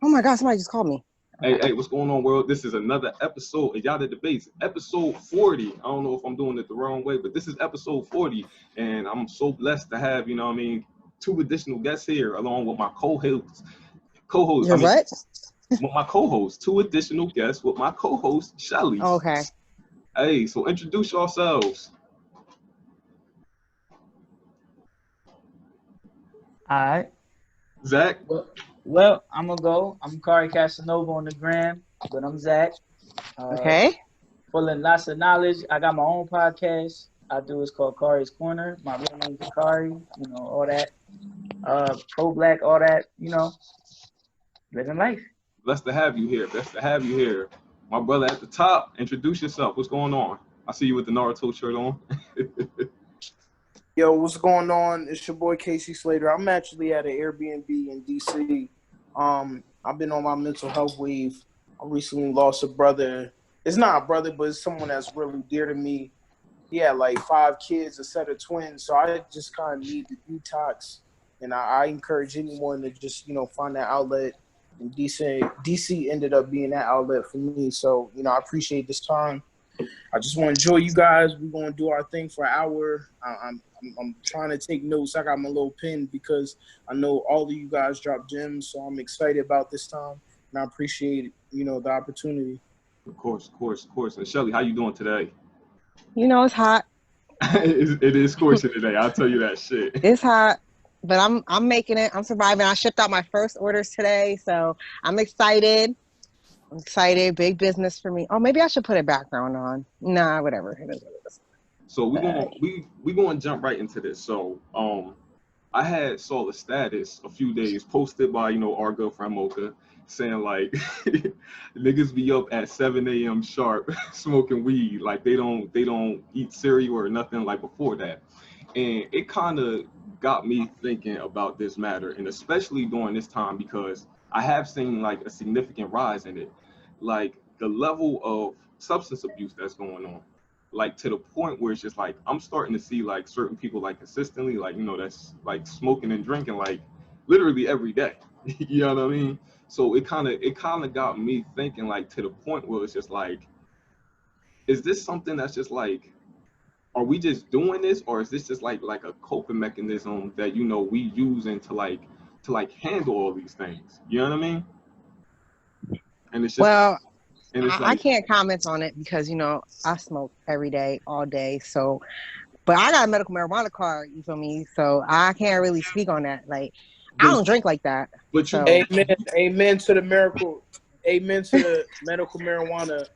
Oh my God, somebody just called me. Hey, what's going on, world? This is another episode of Yatta Debates, episode 40. I don't know if I'm doing it the wrong way, but this is episode 40, and I'm so blessed to have, two additional guests here, along with my co-hosts. Your what? With my co-host, two additional guests with my co-host, Shelly. Okay. Hey, so introduce yourselves. All right. Zach? Well, I'm going to go. I'm Kari Casanova on the gram, but I'm Zach. Okay. Full of lots of knowledge. I got my own podcast. It's called Kari's Corner. My real name's Kari, all that. Pro-black, all that, living life. Blessed to have you here. My brother at the top, introduce yourself. What's going on? I see you with the Naruto shirt on. Yo, what's going on? It's your boy Casey Slater. I'm actually at an Airbnb in DC. I've been on my mental health wave. I recently lost a brother. It's not a brother, but it's someone that's really dear to me. He had like 5 kids, a set of twins. So I just kind of need the detox. And I encourage anyone to just, find that outlet. And DC ended up being that outlet for me. So, I appreciate this time. I just want to enjoy you guys. We're going to do our thing for an hour. I'm trying to take notes. I got my little pen because I know all of you guys drop gems. So I'm excited about this time. And I appreciate, the opportunity. Of course. And Shelly, how you doing today? It's hot. it is scorching today. I'll tell you that shit. It's hot, but I'm making it. I'm surviving. I shipped out my first orders today, so I'm excited. Big business for me. Oh, maybe I should put a background on. Nah, whatever. It is what it is. So we're gonna jump right into this. So I saw the status a few days posted by our girlfriend Mocha saying like niggas be up at 7 a.m. sharp smoking weed, like they don't eat cereal or nothing like before that. And it kind of got me thinking about this matter, and especially during this time because I have seen like a significant rise in it, like the level of substance abuse that's going on, like to the point where it's just like I'm starting to see like certain people like consistently like that's like smoking and drinking like literally every day. You know what I mean? So it kind of got me thinking like to the point where it's just like, is this something that's just like, are we just doing this, or is this just like a coping mechanism that we using to handle all these things? You know what I mean? And it's just I can't comment on it because I smoke every day, all day. So, but I got a medical marijuana card. You feel me? So I can't really speak on that. Like, I don't drink like that. But so. Amen to the miracle. Amen to the medical marijuana.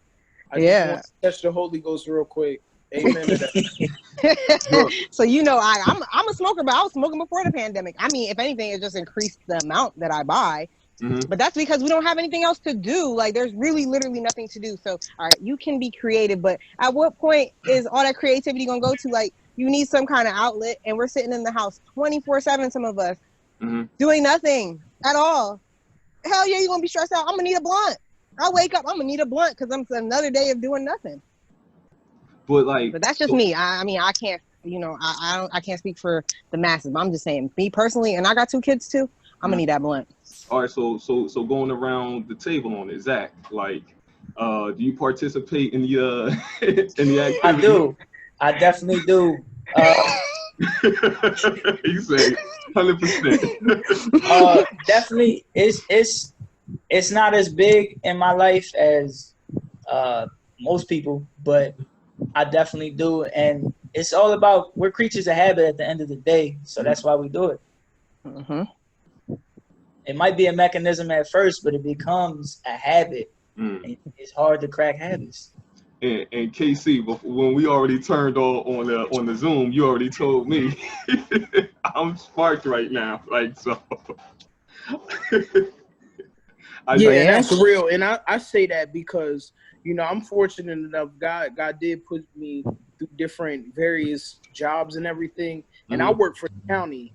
I just want to touch the Holy Ghost real quick. Amen to that. So I'm a smoker, but I was smoking before the pandemic. I mean, if anything, it just increased the amount that I buy. Mm-hmm. But that's because we don't have anything else to do. Like, there's really literally nothing to do. So, all right, you can be creative, but at what point is all that creativity gonna go to? Like, you need some kind of outlet, and we're sitting in the house 24/7. Some of us doing nothing at all. Hell yeah, you're gonna be stressed out. I'm gonna need a blunt. I'll wake up. I'm gonna need a blunt because I'm another day of doing nothing. But that's just me. I mean, I can't. I can't speak for the masses. But I'm just saying, me personally, and I got 2 kids too. I'm gonna need that blunt. All right, so going around the table on it, Zach, like, do you participate in the activity? I do. I definitely do. You say 100%. Definitely, it's not as big in my life as most people, but I definitely do, and it's all about, we're creatures of habit at the end of the day, so that's why we do it. Mm-hmm. It might be a mechanism at first, but it becomes a habit. And it's hard to crack habits. And KC, when we already turned on the Zoom, you already told me I'm sparked right now. Like, so. That's real. And I say that because, I'm fortunate enough. God did put me through different various jobs and everything. And I work for the county.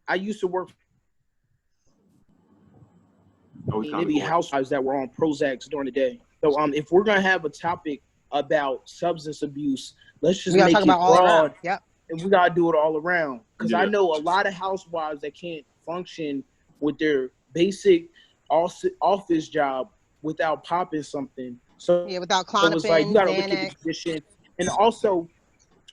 I used to work maybe housewives that were on Prozacs during the day. So if we're gonna have a topic about substance abuse, let's just make it broad. Yep. And we gotta do it all around. Because I know a lot of housewives that can't function with their basic office job without popping something. So Yeah, without it was like you clonopin, got to look at the Xanax. condition, and also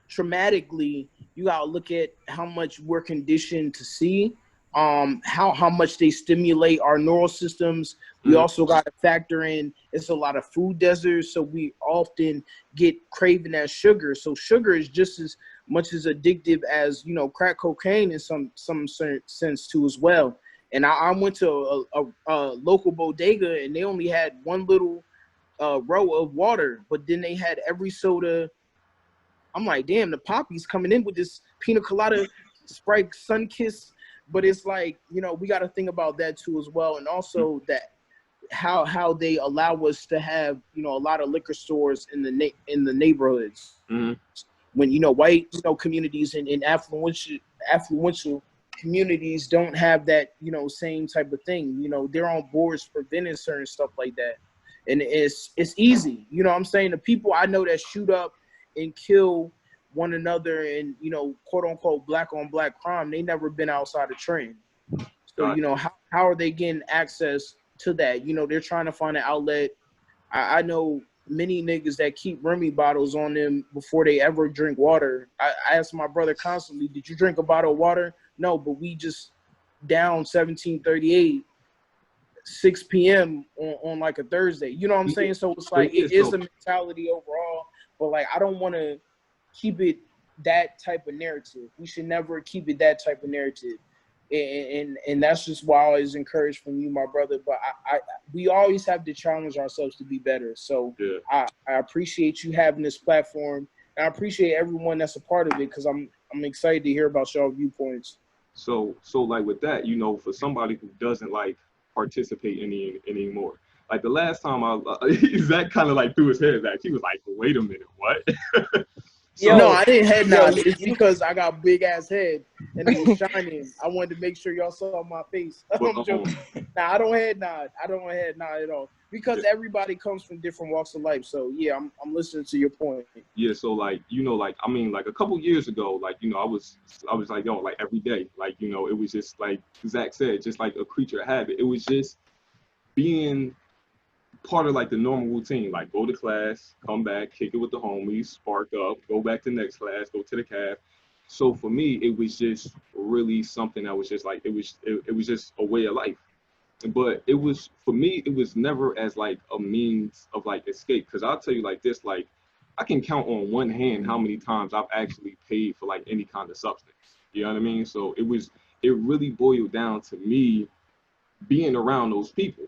traumatically, you got to look at how much we're conditioned to see, how much they stimulate our neural systems. We also got to factor in it's a lot of food deserts, so we often get craving that sugar. So sugar is just as much as addictive as, you know, crack cocaine in some certain sense too as well. And I went to a local bodega, and they only had one little row of water, but then they had every soda. I'm like, damn, the Poppy's coming in with this pina colada, Sprite, Sunkiss. But it's like, you know, we got to think about that too as well, and also that how they allow us to have, you know, a lot of liquor stores in the neighborhoods. When, you know, white, you know, communities and affluential communities don't have that, you know, same type of thing. You know, they're on boards preventing certain stuff like that, and it's easy. You know what I'm saying? The people I know that shoot up and kill one another and, you know, quote unquote black on black crime, they never been outside a train. So, you know, how are they getting access to that? You know, they're trying to find an outlet. I know many niggas that keep Remy bottles on them before they ever drink water. I ask my brother constantly, did you drink a bottle of water? No, but we just down 1738, 6 p.m. on like a Thursday. You know what I'm saying? So it's like, it is a mentality overall, but like, I don't want to keep it that type of narrative. We should never keep it that type of narrative. And that's just why I always encourage from you, my brother. But we always have to challenge ourselves to be better. So I appreciate you having this platform. And I appreciate everyone that's a part of it, because I'm excited to hear about y'all viewpoints. So like with that, you know, for somebody who doesn't like participate anymore, like the last time Zach kind of like threw his head back. He was like, "Wait a minute, what?" So, no, I didn't head nod. It's because I got big ass head and it was shining. I wanted to make sure y'all saw my face. I'm joking. Nah, I don't head nod. I don't head nod at all, because everybody comes from different walks of life. So yeah, I'm listening to your point. Yeah, so like, you know, like, I mean, like a couple years ago, like, you know, I was like, yo, like every day, like, you know, it was just like Zach said, just like a creature of habit. It was just being part of like the normal routine, like go to class, come back, kick it with the homies, spark up, go back to the next class, go to the caf. So for me, it was just really something that was just like, it was just a way of life. But it was, for me, it was never as like a means of like escape. Cause I'll tell you like this, like I can count on one hand how many times I've actually paid for like any kind of substance. You know what I mean? So it really boiled down to me being around those people.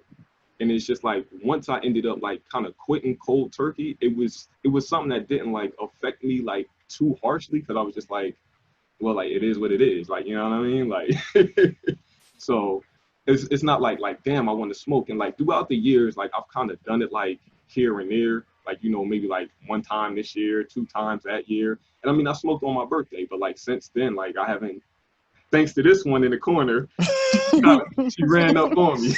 And it's just like, once I ended up like kind of quitting cold turkey, it was something that didn't like affect me like too harshly, because I was just like, well, like it is what it is, like, you know what I mean, like. So it's not like damn, I want to smoke. And like throughout the years, like I've kind of done it like here and there, like, you know, maybe like one time this year, 2 times that year. And I mean, I smoked on my birthday, but like since then, like I haven't, thanks to this one in the corner, she ran up on me.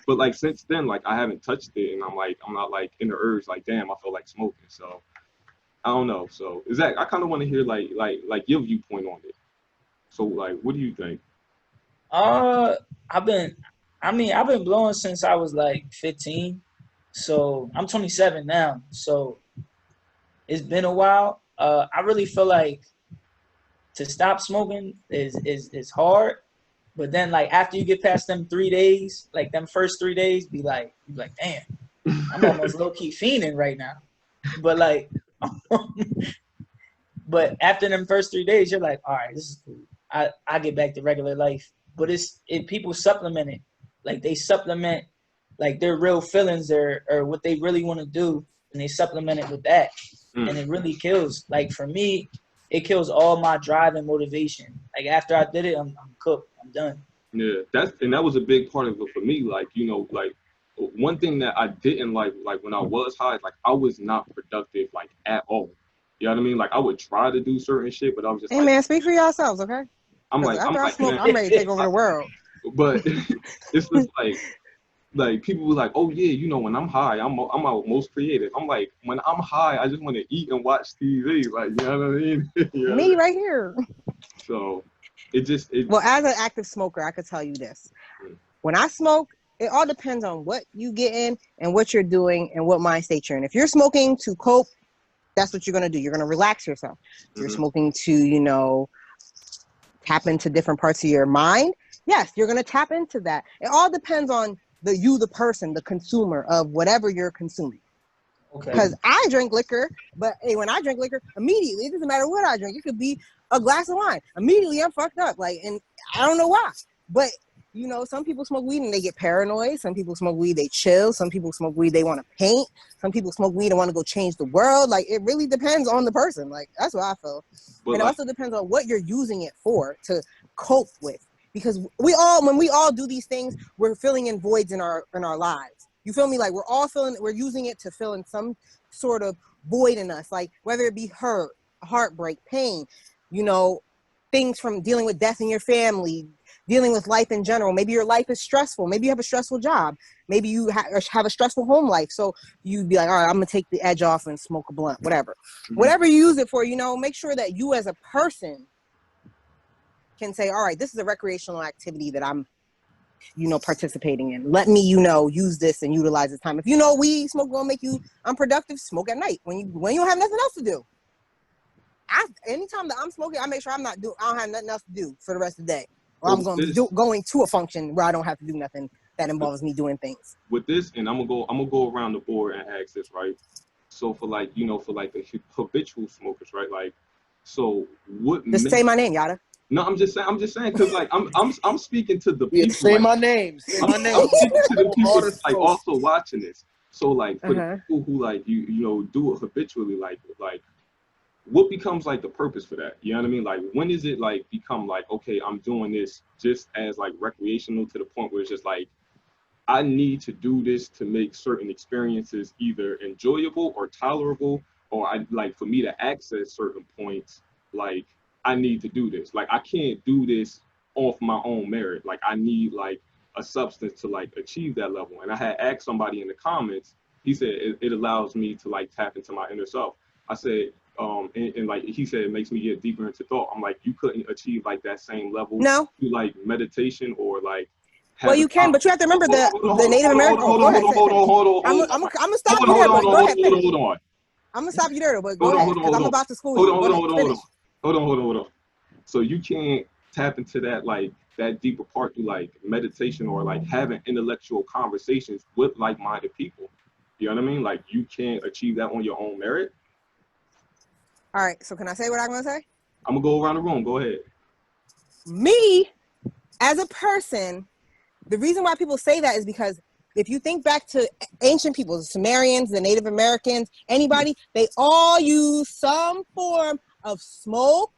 But like since then, like I haven't touched it, and I'm not like in the urge, like damn, I feel like smoking. So I don't know. So Zach, I kind of want to hear like your viewpoint on it. So like, what do you think? I've been blowing since I was like 15. So I'm 27 now. So it's been a while. I really feel like to stop smoking is hard. But then like after you get past them 3 days, like them first 3 days, be like, damn, I'm almost low key fiending right now. But like, but after them first 3 days, you're like, all right, this is cool. I get back to regular life. But people supplement it. Like they supplement like their real feelings or what they really want to do, and they supplement it with that. And it really kills. Like for me, it kills all my drive and motivation. Like after I did it, I'm cooked. I'm done. Yeah, that was a big part of it for me. Like, you know, like one thing that I didn't like when I was high, like I was not productive like at all. You know what I mean? Like I would try to do certain shit, but I was just hey, man, speak for yourselves, okay? I'm like, I smoke, man, I'm ready to take over the world. But it's just like people were like, oh yeah, you know, when I'm high, I'm my most creative. I'm like, when I'm high, I just want to eat and watch TV. Like, you know what I mean? You know Me right here. So well, as an active smoker, I could tell you this. when I smoke, it all depends on what you get in and what you're doing and what mind state you're in. If you're smoking to cope, that's what you're going to do. You're going to relax yourself. If you're smoking to, you know, tap into different parts of your mind, yes, you're going to tap into that. It all depends on the person, the consumer of whatever you're consuming. Okay. Because I drink liquor, but hey, when I drink liquor, immediately, it doesn't matter what I drink. It could be a glass of wine. Immediately, I'm fucked up. Like, and I don't know why. But, you know, some people smoke weed and they get paranoid. Some people smoke weed, they chill. Some people smoke weed, they want to paint. Some people smoke weed and want to go change the world. Like, it really depends on the person. Like, that's what I feel. But and it also depends on what you're using it for to cope with. Because when we all do these things, we're filling in voids in our lives. You feel me? Like we're using it to fill in some sort of void in us. Like whether it be hurt, heartbreak, pain, you know, things from dealing with death in your family, dealing with life in general. Maybe your life is stressful. Maybe you have a stressful job. Maybe you have a stressful home life. So you'd be like, all right, I'm going to take the edge off and smoke a blunt, whatever. Whatever you use it for, you know, make sure that you as a person can say, all right, this is a recreational activity that I'm, you know, participating in. Let me, you know, use this and utilize this time. If you know weed smoke gonna make you unproductive, smoke at night when you don't have nothing else to do. Anytime that I'm smoking, I make sure I don't have nothing else to do for the rest of the day. Or I'm going to a function where I don't have to do nothing that involves me doing things. With this, and I'm gonna go around the board and ask this, right? So for like, you know, for like the habitual smokers, right? Like, so what? Just say my name, Yatta. No, I'm just saying, because like I'm speaking to the people. Say like, my name. Say my name. I'm speaking to the people that's like also watching this. So like for the people who like you know do it habitually, like what becomes like the purpose for that? You know what I mean? Like when is it like become like, okay, I'm doing this just as like recreational to the point where it's just like I need to do this to make certain experiences either enjoyable or tolerable, or I like for me to access certain points, like I need to do this. Like I can't do this off my own merit. Like I need like a substance to like achieve that level. And I had asked somebody in the comments, he said it allows me to like tap into my inner self. I said, and like he said, it makes me get deeper into thought. I'm like, you couldn't achieve like that same level through like meditation or like. Well, you can, but you have to remember the Native American. Hold on. I'm gonna stop you there, but go ahead. Hold on. I'm gonna stop you there, but go ahead, because I'm about to school you. Hold on. So you can't tap into that like that deeper part through like meditation or like having intellectual conversations with like-minded people. You know what I mean? Like you can't achieve that on your own merit. All right. So can I say what I'm gonna say? I'm gonna go around the room. Go ahead. Me, as a person, the reason why people say that is because if you think back to ancient people, the Sumerians, the Native Americans, anybody, they all use some form of smoke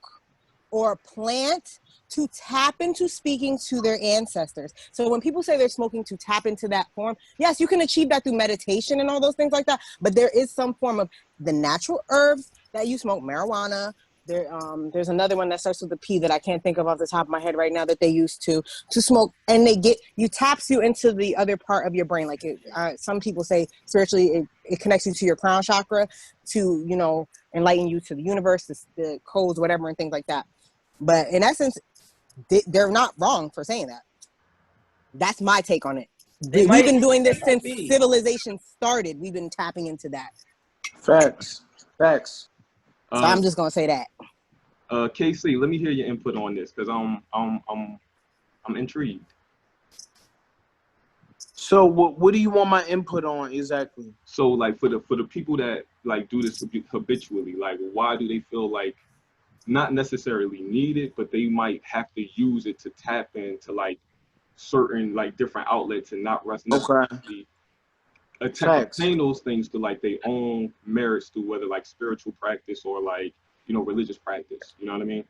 or plant to tap into speaking to their ancestors. So when people say they're smoking to tap into that form, yes, you can achieve that through meditation and all those things like that, but there is some form of the natural herbs that you smoke, marijuana. There's another one that starts with a P that I can't think of off the top of my head right now that they use to smoke, and taps you into the other part of your brain. Like some people say spiritually, it connects you to your crown chakra to, you know, enlighten you to the universe, the codes, whatever, and things like that. But in essence, they're not wrong for saying that. That's my take on it. We've been doing this since civilization started. We've been tapping into that. Facts. So I'm just gonna say that. KC, let me hear your input on this because I'm intrigued. So what do you want my input on exactly? So like for the people that like do this habitually, like why do they feel like not necessarily need it, but they might have to use it to tap into like certain like different outlets and not necessarily attain those things to like their own merits through whether like spiritual practice or like, you know, religious practice. You know what I mean?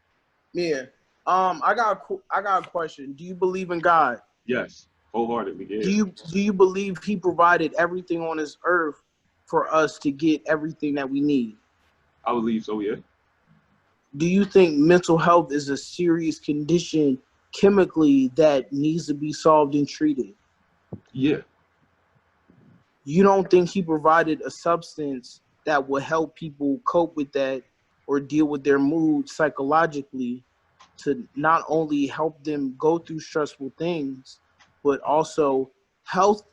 Yeah. I got a question. Do you believe in God? Yes, wholeheartedly. Yeah. Do you believe He provided everything on this earth for us to get everything that we need? I believe so. Yeah. Do you think mental health is a serious condition chemically that needs to be solved and treated? Yeah. You don't think He provided a substance that will help people cope with that or deal with their mood psychologically to not only help them go through stressful things, but also health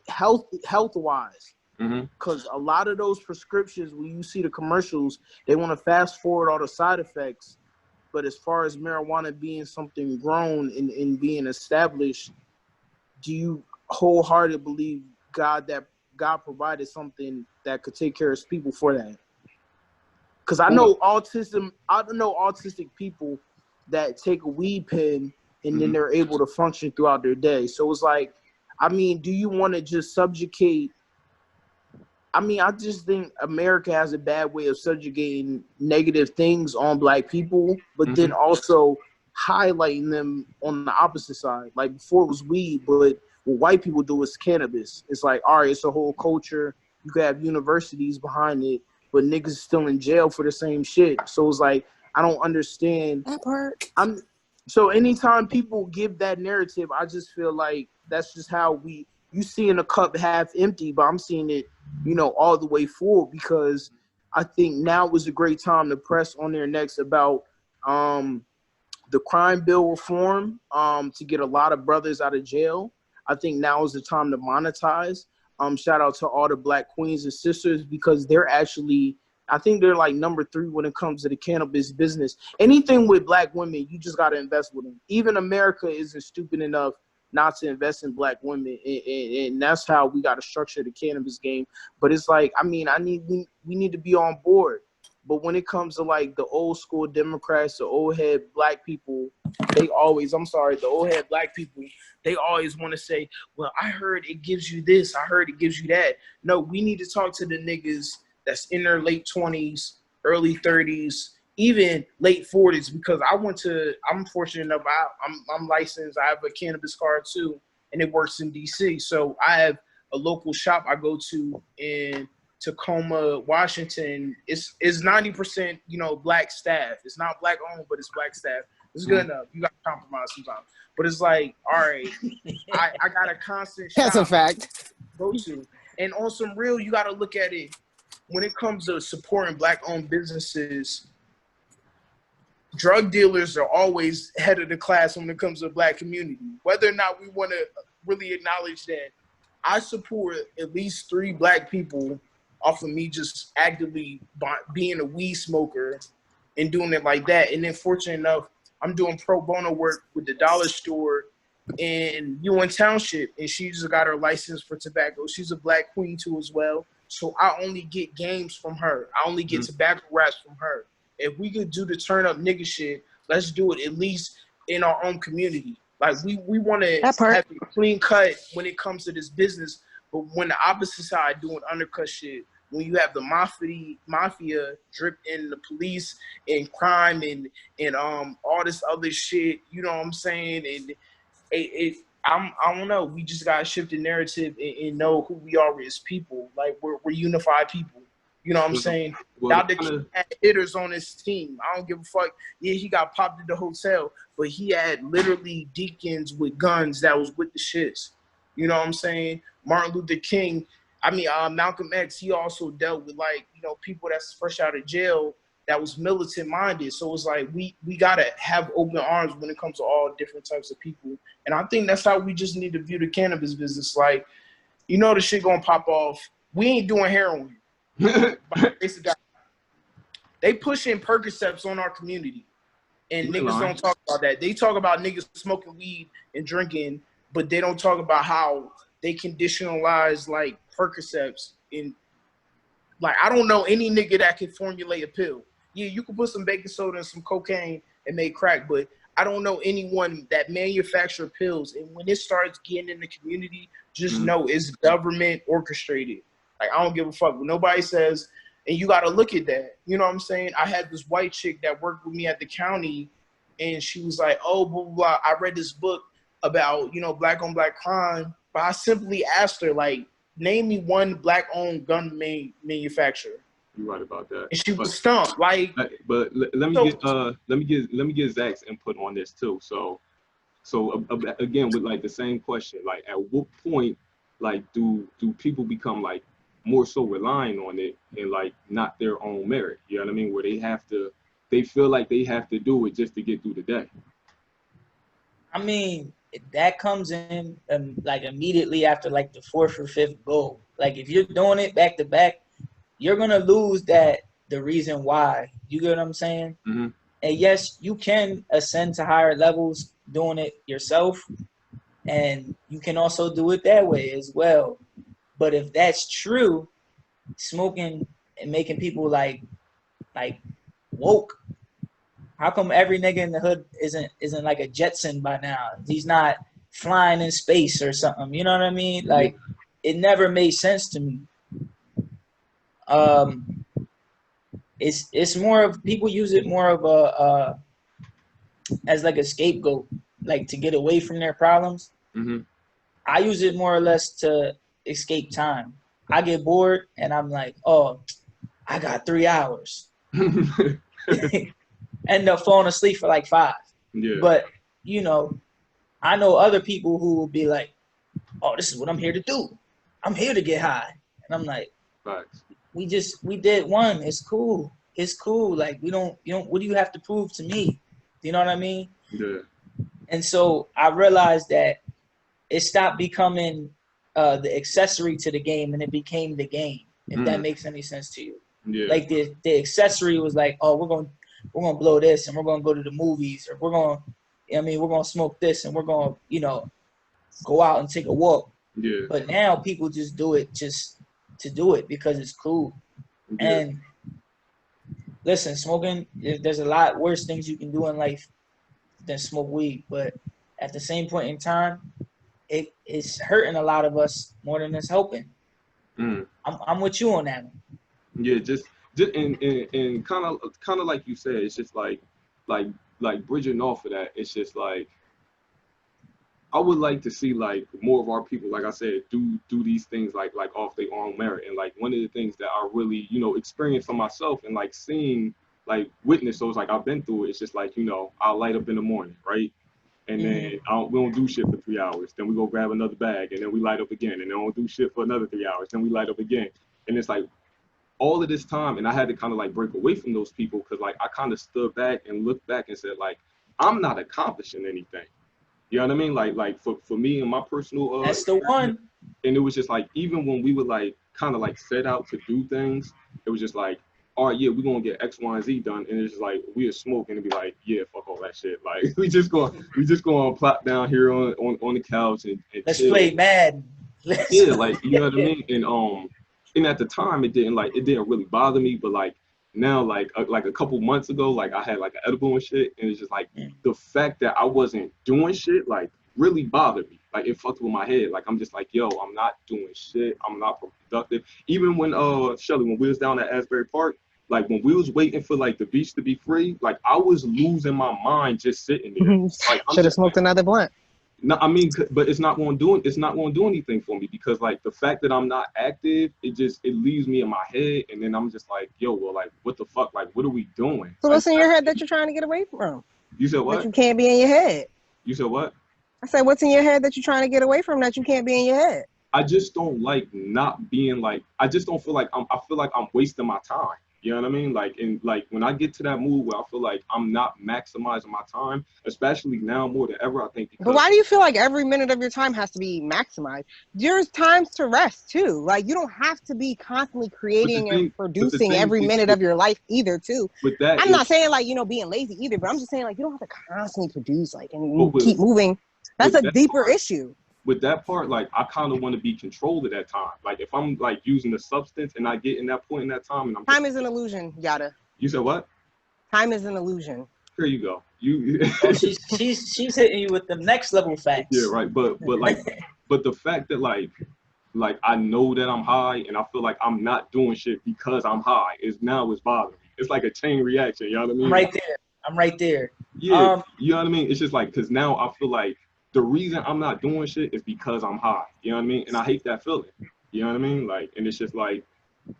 wise. Because a lot of those prescriptions, when you see the commercials, they want to fast forward all the side effects. But as far as marijuana being something grown and being established, do you wholeheartedly believe that God provided something that could take care of his people for that? Because I know autistic people that take a weed pen and then they're able to function throughout their day. So it's like, I mean, do you want to just subjugate? I mean, I just think America has a bad way of subjugating negative things on Black people, but then also highlighting them on the opposite side. Like before it was weed, but what white people do is cannabis. It's like, all right, it's a whole culture. You could have universities behind it, but niggas still in jail for the same shit. So it's like, I don't understand that part. So anytime people give that narrative, I just feel like that's just how you seeing a cup half empty, but I'm seeing it, all the way full, because I think now was a great time to press on their necks about the crime bill reform, to get a lot of brothers out of jail. I think now is the time to monetize. Shout out to all the Black queens and sisters, because they're actually, I think they're like number 3 when it comes to the cannabis business. Anything with Black women, you just got to invest with them. Even America isn't stupid enough not to invest in Black women, and that's how we got to structure the cannabis game. But it's like, I mean, we need to be on board. But when it comes to like the old school Democrats, the old head Black people, the old head Black people, they always want to say, well, I heard it gives you this, I heard it gives you that. No, we need to talk to the niggas that's in their late 20s, early 30s, even late 40s, because I'm fortunate enough, I'm licensed, I have a cannabis card too, and it works in DC. So I have a local shop I go to in Tacoma, Washington. It's 90%, Black staff. It's not Black owned, but it's Black staff. It's good enough. You got to compromise sometimes. But it's like, all right, I got a constant shop. That's a fact. Go to. And on some real, you got to look at it. When it comes to supporting Black-owned businesses, drug dealers are always head of the class when it comes to the Black community. Whether or not we want to really acknowledge that, I support at least 3 Black people off of me just actively being a weed smoker and doing it like that. And then fortunate enough, I'm doing pro bono work with the dollar store in UN Township, and she just got her license for tobacco. She's a Black queen too as well. So I only get games from her. I only get tobacco wraps from her. If we could do the turn up nigga shit, let's do it at least in our own community. Like we want to have a clean cut when it comes to this business, but when the opposite side doing undercut shit, when you have the mafia dripped in the police and crime and all this other shit, you know what I'm saying? And I don't know. We just gotta shift the narrative and know who we are as people. Like we're unified people. You know what I'm saying? Dr. King had hitters on his team. I don't give a fuck. Yeah, he got popped at the hotel, but he had literally deacons with guns that was with the shits. You know what I'm saying? Martin Luther King. Malcolm X. He also dealt with people that's fresh out of jail that was militant minded. So it's like we gotta have open arms when it comes to all different types of people. And I think that's how we just need to view the cannabis business. Like, the shit gonna pop off. We ain't doing heroin. They pushing Percocets on our community. And niggas don't talk about that. They talk about niggas smoking weed and drinking, but they don't talk about how they conditionalize like Percocets in. Like, I don't know any nigga that can formulate a pill. Yeah, you can put some baking soda and some cocaine and make crack, but I don't know anyone that manufacture pills. And when it starts getting in the community, just know it's government orchestrated. Like, I don't give a fuck what nobody says, and you got to look at that. You know what I'm saying? I had this white chick that worked with me at the county, and she was like, oh, blah, blah, blah. I read this book about, Black on Black crime, but I simply asked her, like, name me one Black-owned gun manufacturer. You're right about that. And she was stumped. Like, but let me get Zach's input on this too. So again, with like the same question, like at what point, like do people become like more so relying on it and like not their own merit? You know what I mean? Where they feel like they have to do it just to get through the day. I mean, that comes in like immediately after like the 4th or 5th goal. Like if you're doing it back to back, you're gonna lose the reason why. You get what I'm saying? Mm-hmm. And yes, you can ascend to higher levels doing it yourself, and you can also do it that way as well. But if that's true, smoking and making people like woke. How come every nigga in the hood isn't like a Jetson by now? He's not flying in space or something. You know what I mean? Like it never made sense to me. It's more of people use it more of a as like a scapegoat, like to get away from their problems. Mm-hmm. I use it more or less to escape time. I get bored and I'm like, oh, I got 3 hours. End up falling asleep for like 5. Yeah. But, you know, I know other people who will be like, oh, this is what I'm here to do. I'm here to get high. And I'm like, facts. We did one. It's cool. It's cool. Like you don't, what do you have to prove to me? You know what I mean? Yeah. And so I realized that it stopped becoming the accessory to the game and it became the game, if that makes any sense to you. Yeah. Like the accessory was like, oh, we're gonna blow this and we're gonna go to the movies, or we're gonna smoke this and we're gonna, go out and take a walk. Yeah. But now people just do it just to do it because it's cool. Yeah. And listen, smoking, there's a lot worse things you can do in life than smoke weed, but at the same point in time, it's hurting a lot of us more than it's helping. I'm with you on that one. Yeah, just and kind of like you said, it's just like bridging off of that. It's just like I would like to see like more of our people, like I said, do these things like off their own merit. And like one of the things that I really experienced for myself and like seeing like witness, so it's like I've been through it. It's just like I'll light up in the morning, right? And then we don't do shit for 3 hours. Then we go grab another bag, and then we light up again, and then we don't do shit for another 3 hours. Then we light up again, and it's like all of this time, and I had to kind of like break away from those people because like I kind of stood back and looked back and said like I'm not accomplishing anything. You know what I mean? Like for me and my personal that's the one. And it was just like even when we would like kind of like set out to do things, it was just like, all right, yeah, we're gonna get X, Y, and Z done, and it's just like we are smoking and be like, yeah, fuck all that shit. Like we just gonna plop down here on the couch and let's chill. Play Madden. Yeah, like you know what I mean? And at the time it didn't really bother me, but like now like a couple months ago, like I had like an edible and shit, and it's just like the fact that I wasn't doing shit like really bothered me. Like it fucked with my head. Like I'm just like, yo, I'm not doing shit. I'm not productive. Even when Shelly, when we was down at Asbury Park, like when we was waiting for like the beach to be free, like I was losing my mind just sitting there. Like should have smoked another blunt. No, I mean, but it's not going to do anything for me because like the fact that I'm not active, it leaves me in my head, and then I'm just like, yo, well, like what the fuck, like what are we doing? So what's in your head that you're trying to get away from? You said what? That you can't be in your head. You said what? I said, what's in your head that you're trying to get away from that you can't be in your head? I just don't like not being like. I just don't feel like I feel like I'm wasting my time. You know what I mean? Like, and like when I get to that mood where I feel like I'm not maximizing my time, especially now more than ever, I think. But why do you feel like every minute of your time has to be maximized? There's times to rest too. Like you don't have to be constantly creating and producing every minute of your life either too. With that, I'm not saying like, being lazy either, but I'm just saying like, you don't have to constantly produce like and keep moving. That's a deeper issue. With that part, like I kind of want to be controlled at that time. Like if I'm like using the substance and I get in that point in that time, and time is an illusion, Yatta. You said what? Time is an illusion. Here you go. She's hitting you with the next level facts. Yeah, right. But but the fact that like I know that I'm high and I feel like I'm not doing shit because I'm high is bothering me. It's like a chain reaction. You know what I mean? I'm right there. Yeah. You know what I mean? It's just like because now I feel like. The reason I'm not doing shit is because I'm high. You know what I mean? And I hate that feeling. You know what I mean? Like, and it's just like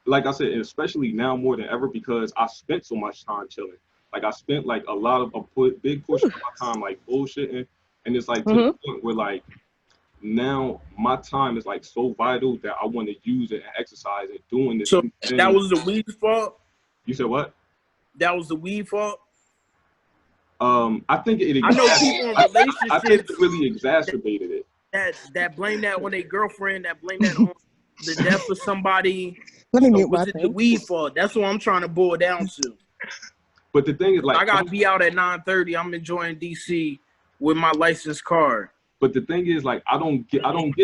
I said, and especially now more than ever because I spent so much time chilling. Like I spent like a big portion of my time like bullshitting, and it's like to the point where like now my time is like so vital that I want to use it and exercise it doing this. So that was the weed fault? You said what? That was the weed fault? I think it. I know people in I think relationships it really exacerbated it. that blame that on their girlfriend, that blame that on the death of somebody. Let me mute Was my it the thing. weed fault? That's what I'm trying to boil down to. But the thing is, like, I gotta be out at 9:30. I'm enjoying DC with my license card. But the thing is, like, I don't get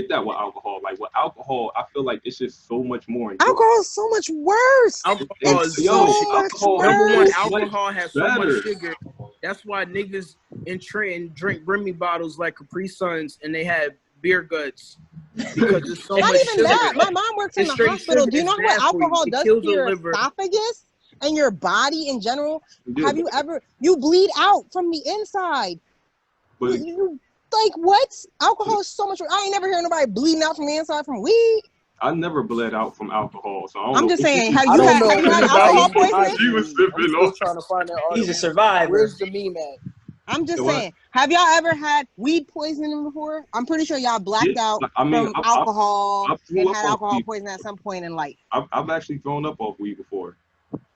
that with alcohol. Like with alcohol, I feel like it's just so much more. Alcohol is so much worse. Alcohol is so much worse. Number one, is alcohol has so better. much sugar. That's why niggas in Trenton drink Remy bottles like Capri Suns and they have beer guts because there's so Not much even sugar. that. My mom works in It's the straight hospital. sugar. Do you know It's what bad for you. alcohol It does kills to the your liver. esophagus and your body in general? Yeah, Have you ever? You bleed out from the inside. But You like what? Alcohol is so much. I ain't never heard nobody bleeding out from the inside from weed. I never bled out from alcohol, so I don't know. I'm just saying. Have I you don't had? know Have you had anybody. alcohol poisoning? She was sipping I'm still on. trying to find that article. He's a survivor. Where's the meme at? I'm just What? saying. Have y'all ever had weed poisoning before? I'm pretty sure y'all blacked Yeah, out I mean, from alcohol I threw and up had off alcohol weed. poisoning at some point in life. I've actually thrown up off weed before.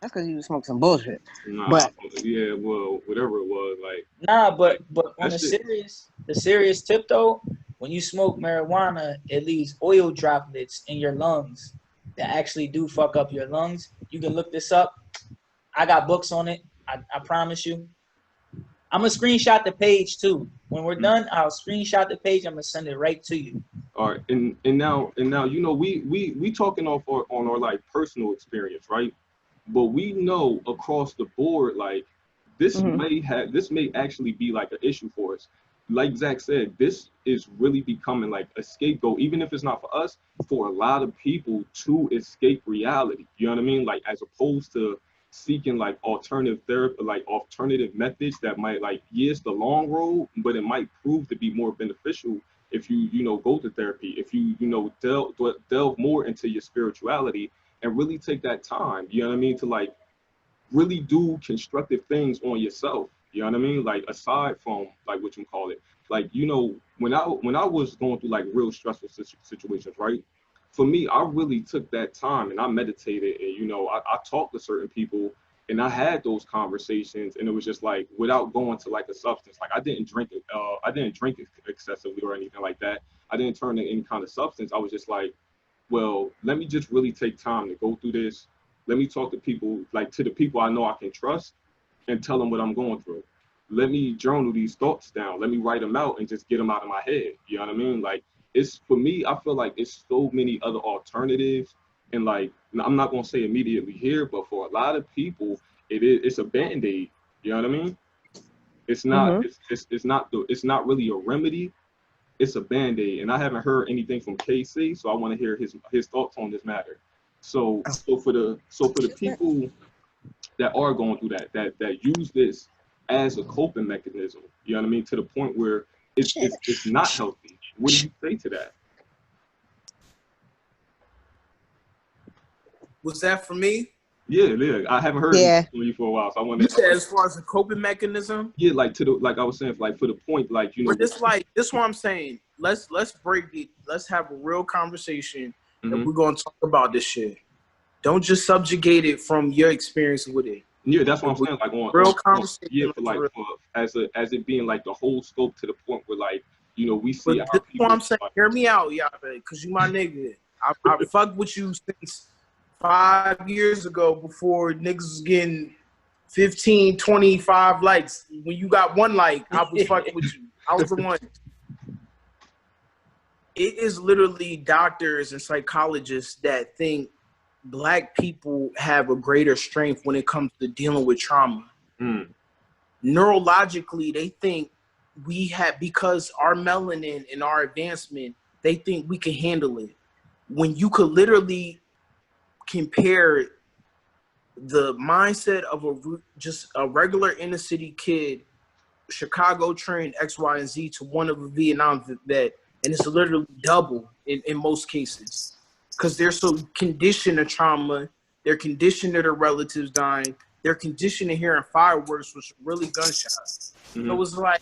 That's because you smoked some bullshit. Nah, But yeah, well, whatever it was, like. Nah, but on That the serious tip though, when you smoke marijuana, it leaves oil droplets in your lungs that actually do fuck up your lungs. You can look this up. I got books on it. I promise you. I'm gonna screenshot the page too. When we're done, I'll screenshot the page. I'm gonna send it right to you. All right, and now you know we talking on our like personal experience, right? But we know across the board, like this may actually be like an issue for us. Like Zach said, this is really becoming like a scapegoat, even if it's not for us, for a lot of people to escape reality. You know what I mean? Like as opposed to seeking like alternative therapy, like alternative methods that might like, yes, the long road, but it might prove to be more beneficial if you know go to therapy, if you know delve more into your spirituality and really take that time, you know what I mean, to like really do constructive things on yourself. You know what I mean? Like aside from like what you call it, like you know when I was going through like real stressful situations, right? For me, I really took that time and I meditated and you know I talked to certain people and I had those conversations and it was just like without going to like a substance. Like I didn't drink excessively or anything like that. I didn't turn to any kind of substance. I was just like, well, let me just really take time to go through this. Let me talk to people, like to the people I know I can trust and tell them what I'm going through. Let me journal these thoughts down. Let me write them out and just get them out of my head. You know what I mean? Like it's for me, I feel like it's so many other alternatives. And like, I'm not going to say immediately here, but for a lot of people, it's a Band-Aid. You know what I mean? It's not, it's not really a remedy. It's a Band-Aid. And I haven't heard anything from KC, so I want to hear his thoughts on this matter. So for the people that are going through that use this as a coping mechanism, you know what I mean, to the point where it's not healthy. What do you say to that? Was that for me? Yeah. I haven't heard from you for a while, so I want to. You said as far as a coping mechanism? Yeah, like I was saying, like for the point, like you know. But this what I'm saying. Let's break it. Let's have a real conversation, and we're gonna talk about this shit. Don't just subjugate it from your experience with it. Yeah, that's what I'm saying. Like on real conversation. Yeah, for like as it being like the whole scope to the point where like you know we see. But this is what I'm saying. Hear me out, Yatta, because you my nigga. I fucked with you since 5 years ago before niggas was getting 15, 25 likes. When you got one like, I was fucking with you. I was the one. It is literally doctors and psychologists that think Black people have a greater strength when it comes to dealing with trauma. Neurologically, they think we have, because our melanin and our advancement, they think we can handle it. When you could literally compare the mindset of just a regular inner city kid, Chicago trained X, Y, and Z, to one of a Vietnam vet, and it's literally double in most cases. Because they're so conditioned to trauma, they're conditioned to their relatives dying, they're conditioned to hearing fireworks, which are really gunshots. So it was like,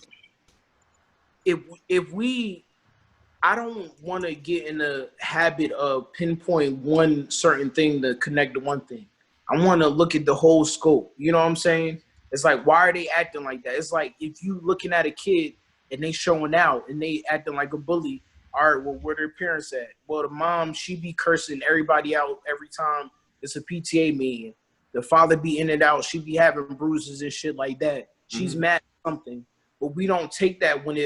I don't want to get in the habit of pinpoint one certain thing to connect to one thing. I want to look at the whole scope. You know what I'm saying? It's like, why are they acting like that? It's like, if you looking at a kid and they showing out and they acting like a bully, all right, well, where their parents at? Well, the mom, she be cursing everybody out every time it's a PTA meeting. The father be in and out. She be having bruises and shit like that. She's mad at something. But we don't take that when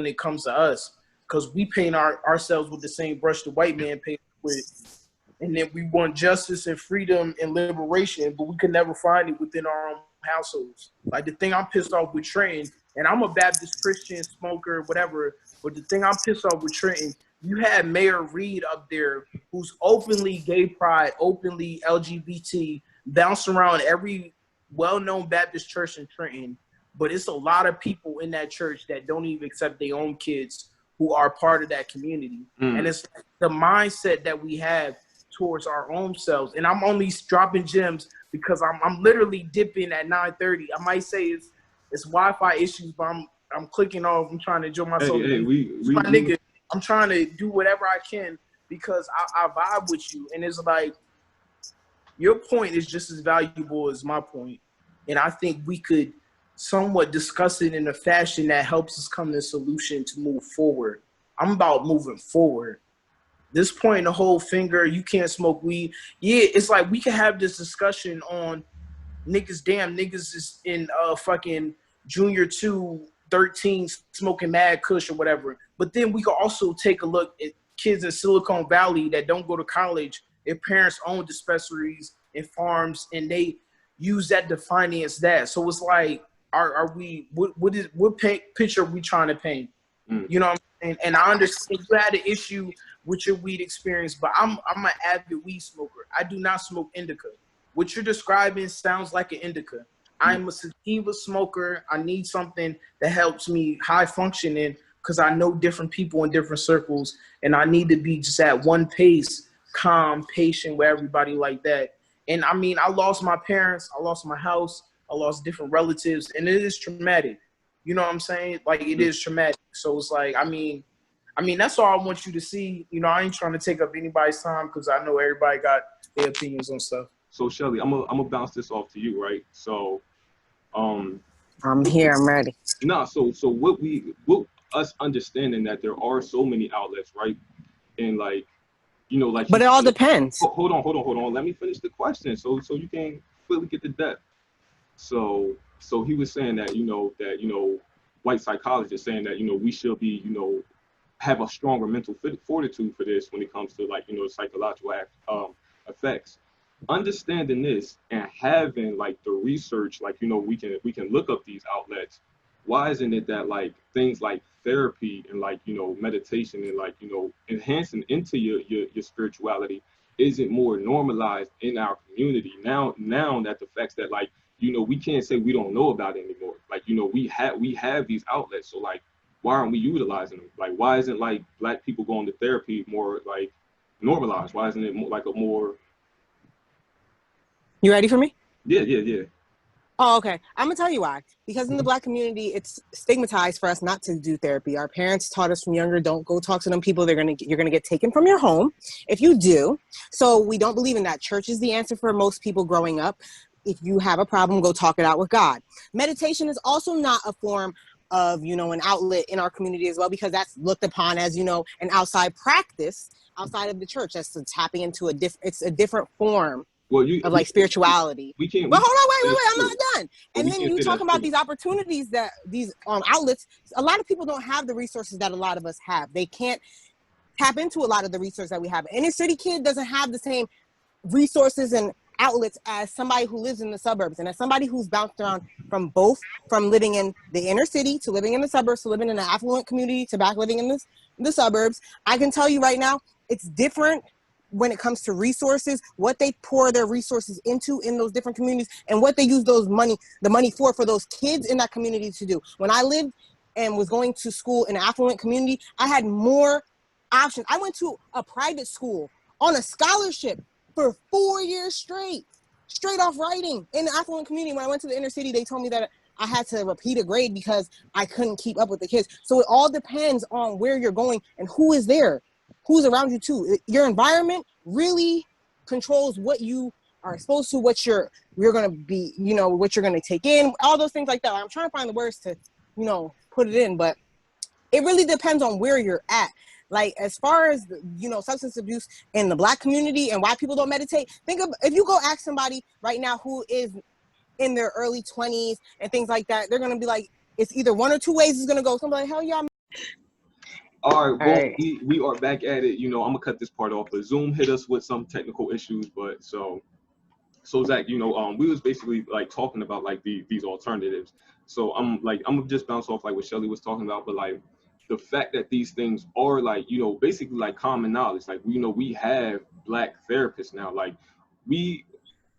it comes to us, because we paint ourselves with the same brush the white man paints with. And then we want justice and freedom and liberation, but we could never find it within our own households. Like the thing I'm pissed off with Trenton, and I'm a Baptist Christian smoker, whatever, but the thing I'm pissed off with Trenton, you had Mayor Reed up there who's openly gay pride, openly LGBT, bouncing around every well-known Baptist church in Trenton, but it's a lot of people in that church that don't even accept their own kids who are part of that community. And it's the mindset that we have towards our own selves. And I'm only dropping gems because I'm literally dipping at 9:30. I might say it's Wi-Fi issues, but I'm clicking off. I'm trying to enjoy myself. Nigga, I'm trying to do whatever I can because I vibe with you. And it's like, your point is just as valuable as my point. And I think we could somewhat discuss it in a fashion that helps us come to a solution to move forward. I'm about moving forward. This point, the whole finger, you can't smoke weed. Yeah, it's like we can have this discussion on niggas, damn, niggas is in fucking junior 2, 13, smoking mad kush or whatever. But then we can also take a look at kids in Silicon Valley that don't go to college. Their parents own dispensaries and farms, and they use that to finance that. So it's like, are we, what picture are we trying to paint? You know what I'm saying? And I understand you had an issue with your weed experience, but I'm an avid weed smoker. I do not smoke indica. What you're describing sounds like an indica. I'm a sativa smoker. I need something that helps me high functioning because I know different people in different circles, and I need to be just at one pace, calm, patient with everybody like that. And I mean, I lost my parents, I lost my house, I lost different relatives, and it is traumatic. You know what I'm saying? Like, it is traumatic. So it's like, I mean, that's all I want you to see. You know, I ain't trying to take up anybody's time because I know everybody got their opinions on stuff. So Shelly, I'm gonna bounce this off to you, right? So, I'm here. I'm ready. Nah. So what us understanding that there are so many outlets, right? And like, you know, like. But it all depends. Hold on. Let me finish the question so you can fully get the depth. So he was saying that, you know, white psychologists saying that, you know, we should be, you know, have a stronger mental fortitude for this when it comes to, like, you know, psychological effects. Understanding this and having like the research, like, you know, we can look up these outlets. Why isn't it that like things like therapy and like, you know, meditation and like, you know, enhancing into your spirituality isn't more normalized in our community now that the facts that, like, you know, we can't say we don't know about it anymore. Like, you know, we have these outlets. So like, why aren't we utilizing them? Like, why isn't like Black people going to therapy more like normalized? Why isn't it more, like a more? You ready for me? Yeah. Oh, okay. I'm gonna tell you why. Because in the Black community, it's stigmatized for us not to do therapy. Our parents taught us from younger, don't go talk to them people. You're gonna get taken from your home if you do. So we don't believe in that. Church is the answer for most people growing up. If you have a problem, go talk it out with God. Meditation is also not a form of, you know, an outlet in our community as well, because that's looked upon as, you know, an outside practice outside of the church. That's tapping into it's a different form of like spirituality. We can't. But hold on, wait, I'm not done. And then you talk about these opportunities that these outlets, a lot of people don't have the resources that a lot of us have. They can't tap into a lot of the resources that we have. Inner city kid doesn't have the same resources and outlets as somebody who lives in the suburbs, and as somebody who's bounced around from living in the inner city to living in the suburbs to living in an affluent community to back living in the suburbs. I can tell you right now, it's different when it comes to resources, what they pour their resources into in those different communities, and what they use the money for those kids in that community to do. When I lived and was going to school in an affluent community, I had more options. I went to a private school on a scholarship for 4 years straight off writing in the affluent community. When I went to the inner city, they told me that I had to repeat a grade because I couldn't keep up with the kids. So it all depends on where you're going and who is there, who's around you too. Your environment really controls what you are exposed to, what you're going to be, you know, what you're going to take in, all those things like that. I'm trying to find the words to, you know, put it in, but it really depends on where you're at. Like, as far as, you know, substance abuse in the Black community and why people don't meditate, think of, if you go ask somebody right now who is in their early 20s and things like that, they're going to be like, it's either one or two ways it's going to go. So I'm like, hell yeah. All right, well, we are back at it. You know, I'm gonna cut this part off, but Zoom hit us with some technical issues. But so Zach, you know, we was basically like talking about like these alternatives. So I'm gonna just bounce off like what Shelly was talking about, but like the fact that these things are like, you know, basically like common knowledge. Like, you know, we have Black therapists now. Like,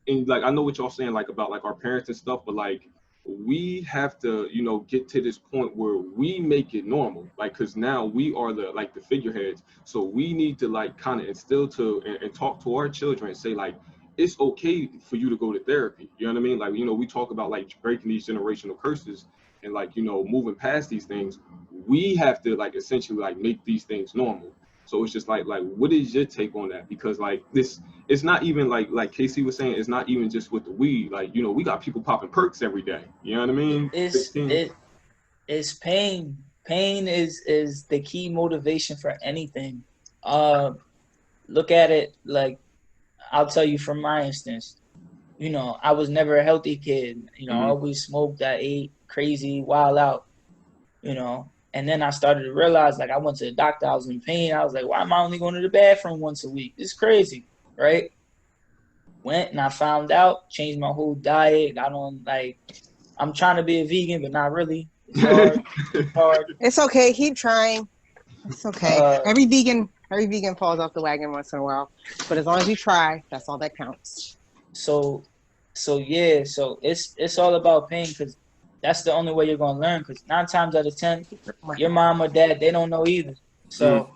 and like I know what y'all saying like about like our parents and stuff, but like we have to, you know, get to this point where we make it normal, like, because now we are the figureheads. So we need to like kind of instill to and talk to our children and say like, it's okay for you to go to therapy. You know what I mean? Like, you know, we talk about like breaking these generational curses and like, you know, moving past these things. We have to like essentially like make these things normal. So it's just like what is your take on that? Because like this, it's not even like Casey was saying, it's not even just with the weed. Like, you know, we got people popping perks every day. You know what I mean? It's pain. Pain is the key motivation for anything. Look at it like, I'll tell you from my instance. You know, I was never a healthy kid. You know, I always smoked, I ate crazy, wild out. You know. And then I started to realize, like, I went to the doctor, I was in pain. I was like, why am I only going to the bathroom once a week? It's crazy, right? Went and I found out, changed my whole diet, got on, like, I'm trying to be a vegan, but not really. It's hard. It's hard. It's okay. Keep trying. It's okay. Every vegan falls off the wagon once in a while. But as long as you try, that's all that counts. So yeah, so it's all about pain, because that's the only way you're gonna learn. Because 9 times out of 10, your mom or dad, they don't know either. So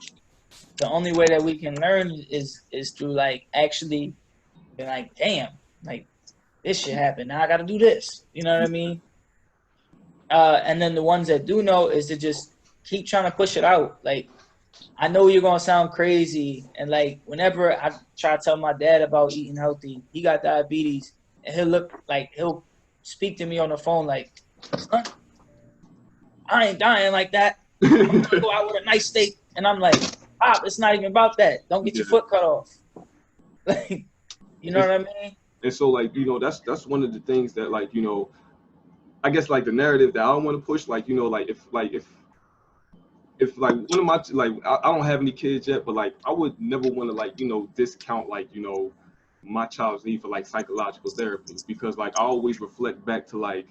the only way that we can learn is through like actually being like, damn, like this shit happened. Now I gotta do this. You know what I mean? And then the ones that do know is to just keep trying to push it out. Like, I know you're gonna sound crazy, and like whenever I try to tell my dad about eating healthy, he got diabetes, and he'll speak to me on the phone like, son, I ain't dying like that. I'm gonna go out with a nice steak. And I'm like, Pop, it's not even about that. Don't get your foot cut off. Like, you know what I mean? And so like, you know, that's one of the things that like, you know, I guess like the narrative that I want to push, like, you know, like if like one of my like I don't have any kids yet, but like I would never want to like, you know, discount like, you know, my child's need for like psychological therapy, because like I always reflect back to like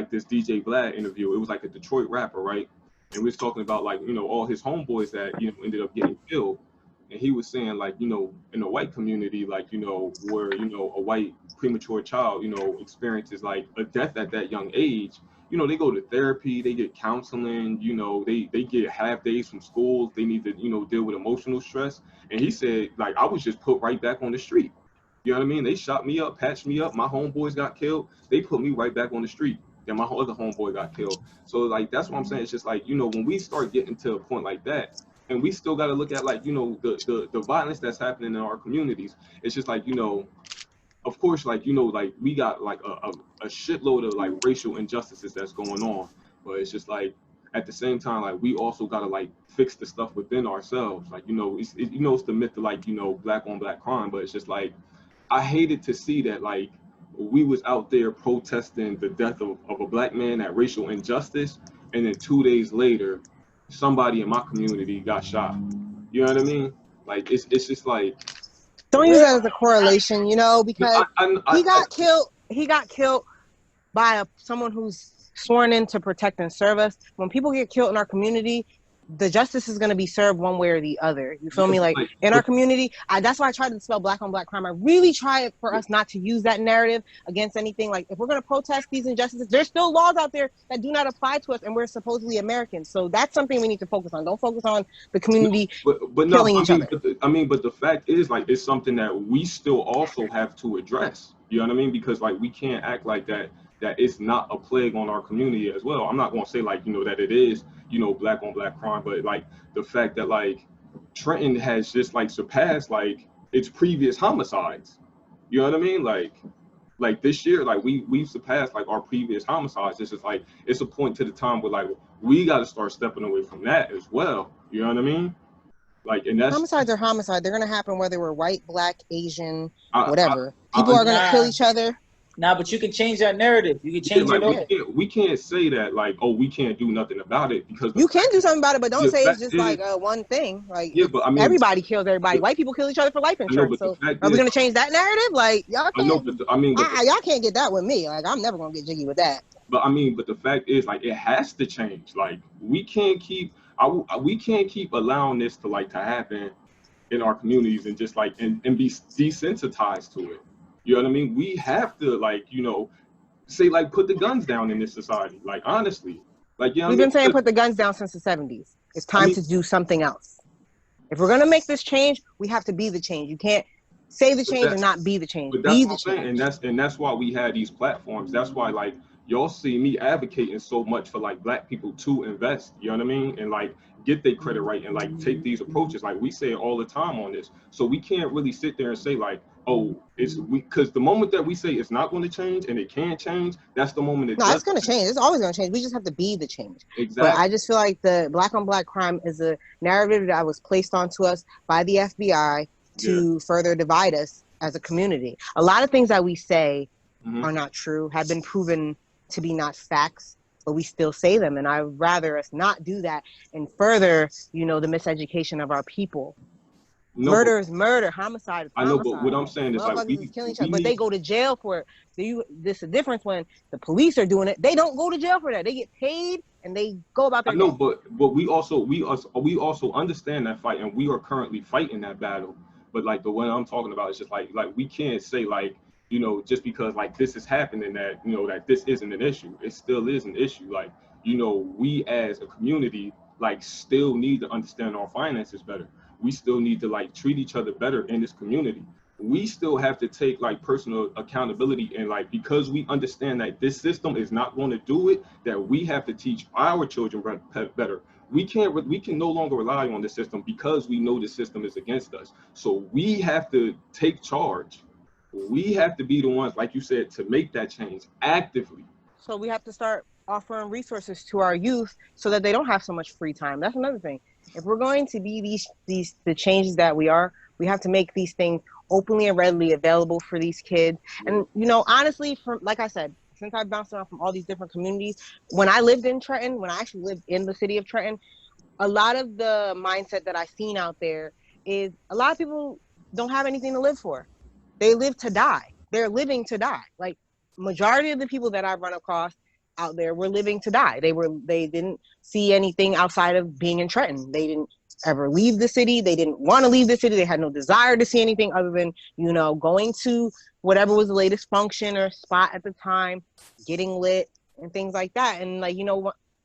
this DJ Vlad interview. It was like a Detroit rapper, right? And we was talking about like, you know, all his homeboys that, you know, ended up getting killed. And he was saying like, you know, in the white community, like, you know, where, you know, a white premature child, you know, experiences like a death at that young age, you know, they go to therapy, they get counseling, you know, they get half days from school, they need to, you know, deal with emotional stress. And he said, like, I was just put right back on the street. You know what I mean? They shot me up, patched me up, my homeboys got killed, they put me right back on the street. Then my other homeboy got killed. So like, that's what I'm saying. It's just like, you know, when we start getting to a point like that, and we still got to look at like, you know, the violence that's happening in our communities. It's just like, you know, of course, like, you know, like we got like a shitload of like racial injustices that's going on, but it's just like at the same time, like we also got to like fix the stuff within ourselves. Like, you know, it's the myth of like, you know, black on black crime, but it's just like, I hated to see that like we was out there protesting the death of a black man at racial injustice, and then 2 days later, somebody in my community got shot. You know what I mean? Like it's just like, don't use that as a correlation, you know, because he got killed by someone who's sworn in to protect and serve us. When people get killed in our community, the justice is going to be served one way or the other. You feel me? Like in our community, that's why I tried to dispel black on black crime. I really try for us not to use that narrative against anything. Like if we're going to protest these injustices, there's still laws out there that do not apply to us, and we're supposedly Americans. So that's something we need to focus on. Don't focus on the community killing each other. But the fact is, like, it's something that we still also have to address. You know what I mean? Because like we can't act like that it's not a plague on our community as well. I'm not going to say like, you know, that it is, you know, black on black crime, but like the fact that like Trenton has just like surpassed like its previous homicides. You know what I mean? Like this year, like we've surpassed like our previous homicides. It's just like it's a point to the time where like we got to start stepping away from that as well. You know what I mean? Like, and that's Homicides are homicide. They're gonna happen whether we're white, black, Asian, I, whatever. People are gonna kill each other. Nah, but you can change that narrative. You can change like, it. we can't say that like, oh, we can't do nothing about it, because you can do something about it, but don't say it's just is, like one thing. Like, yeah, but I mean, everybody kills everybody. White people kill each other for life insurance. So are we gonna change that narrative? Like, y'all can't. Y'all can't get that with me. Like, I'm never gonna get jiggy with that. But I mean, but the fact is, like, it has to change. Like, we can't keep allowing this to happen in our communities and just like and be desensitized to it. You know what I mean? We have to say put the guns down in this society. Like, honestly, like, we've been saying put the guns down since the 70s. It's time to do something else. If we're gonna make this change, we have to be the change. You can't say the change and not be the change. Be the change. And that's why we had these platforms. That's why like y'all see me advocating so much for like black people to invest. You know what I mean? And like get their credit right and like take these approaches. Like we say it all the time on this. So we can't really sit there and say like, oh, because the moment that we say it's not going to change and it can change, that's the moment it's going to change. It's always going to change. We just have to be the change. Exactly. But I just feel like the black on black crime is a narrative that was placed onto us by the FBI to further divide us as a community. A lot of things that we say are not true, have been proven to be not facts, but we still say them. And I'd rather us not do that and further, the miseducation of our people. Murder is murder. Homicide is homicide. I know, but what I'm saying is like killing each other, but they go to jail for it. This is the difference when the police are doing it. They don't go to jail for that. They get paid and they go about their. I know, but we also understand that fight, and we are currently fighting that battle. But like the one I'm talking about is just like we can't say like just because like this is happening that that this isn't an issue. It still is an issue. Like we as a community like still need to understand our finances better. We still need to like treat each other better in this community. We still have to take like personal accountability, and like because we understand that this system is not going to do it, that we have to teach our children better. We can no longer rely on the system because we know the system is against us. So we have to take charge. We have to be the ones, like you said, to make that change actively. So we have to start offering resources to our youth so that they don't have so much free time. That's another thing. If we're going to be the changes that we have to make these things openly and readily available for these kids. And honestly, like I said, since I've bounced around from all these different communities, when I lived in Trenton, when I actually lived in the city of Trenton, a lot of the mindset that I've seen out there is a lot of people don't have anything to live for. They live to die. They're living to die. Like majority of the people that I've run across out there were living to die. They didn't see anything outside of being in Trenton. They didn't ever leave the city. They didn't want to leave the city. They had no desire to see anything other than, going to whatever was the latest function or spot at the time, getting lit and things like that. And like,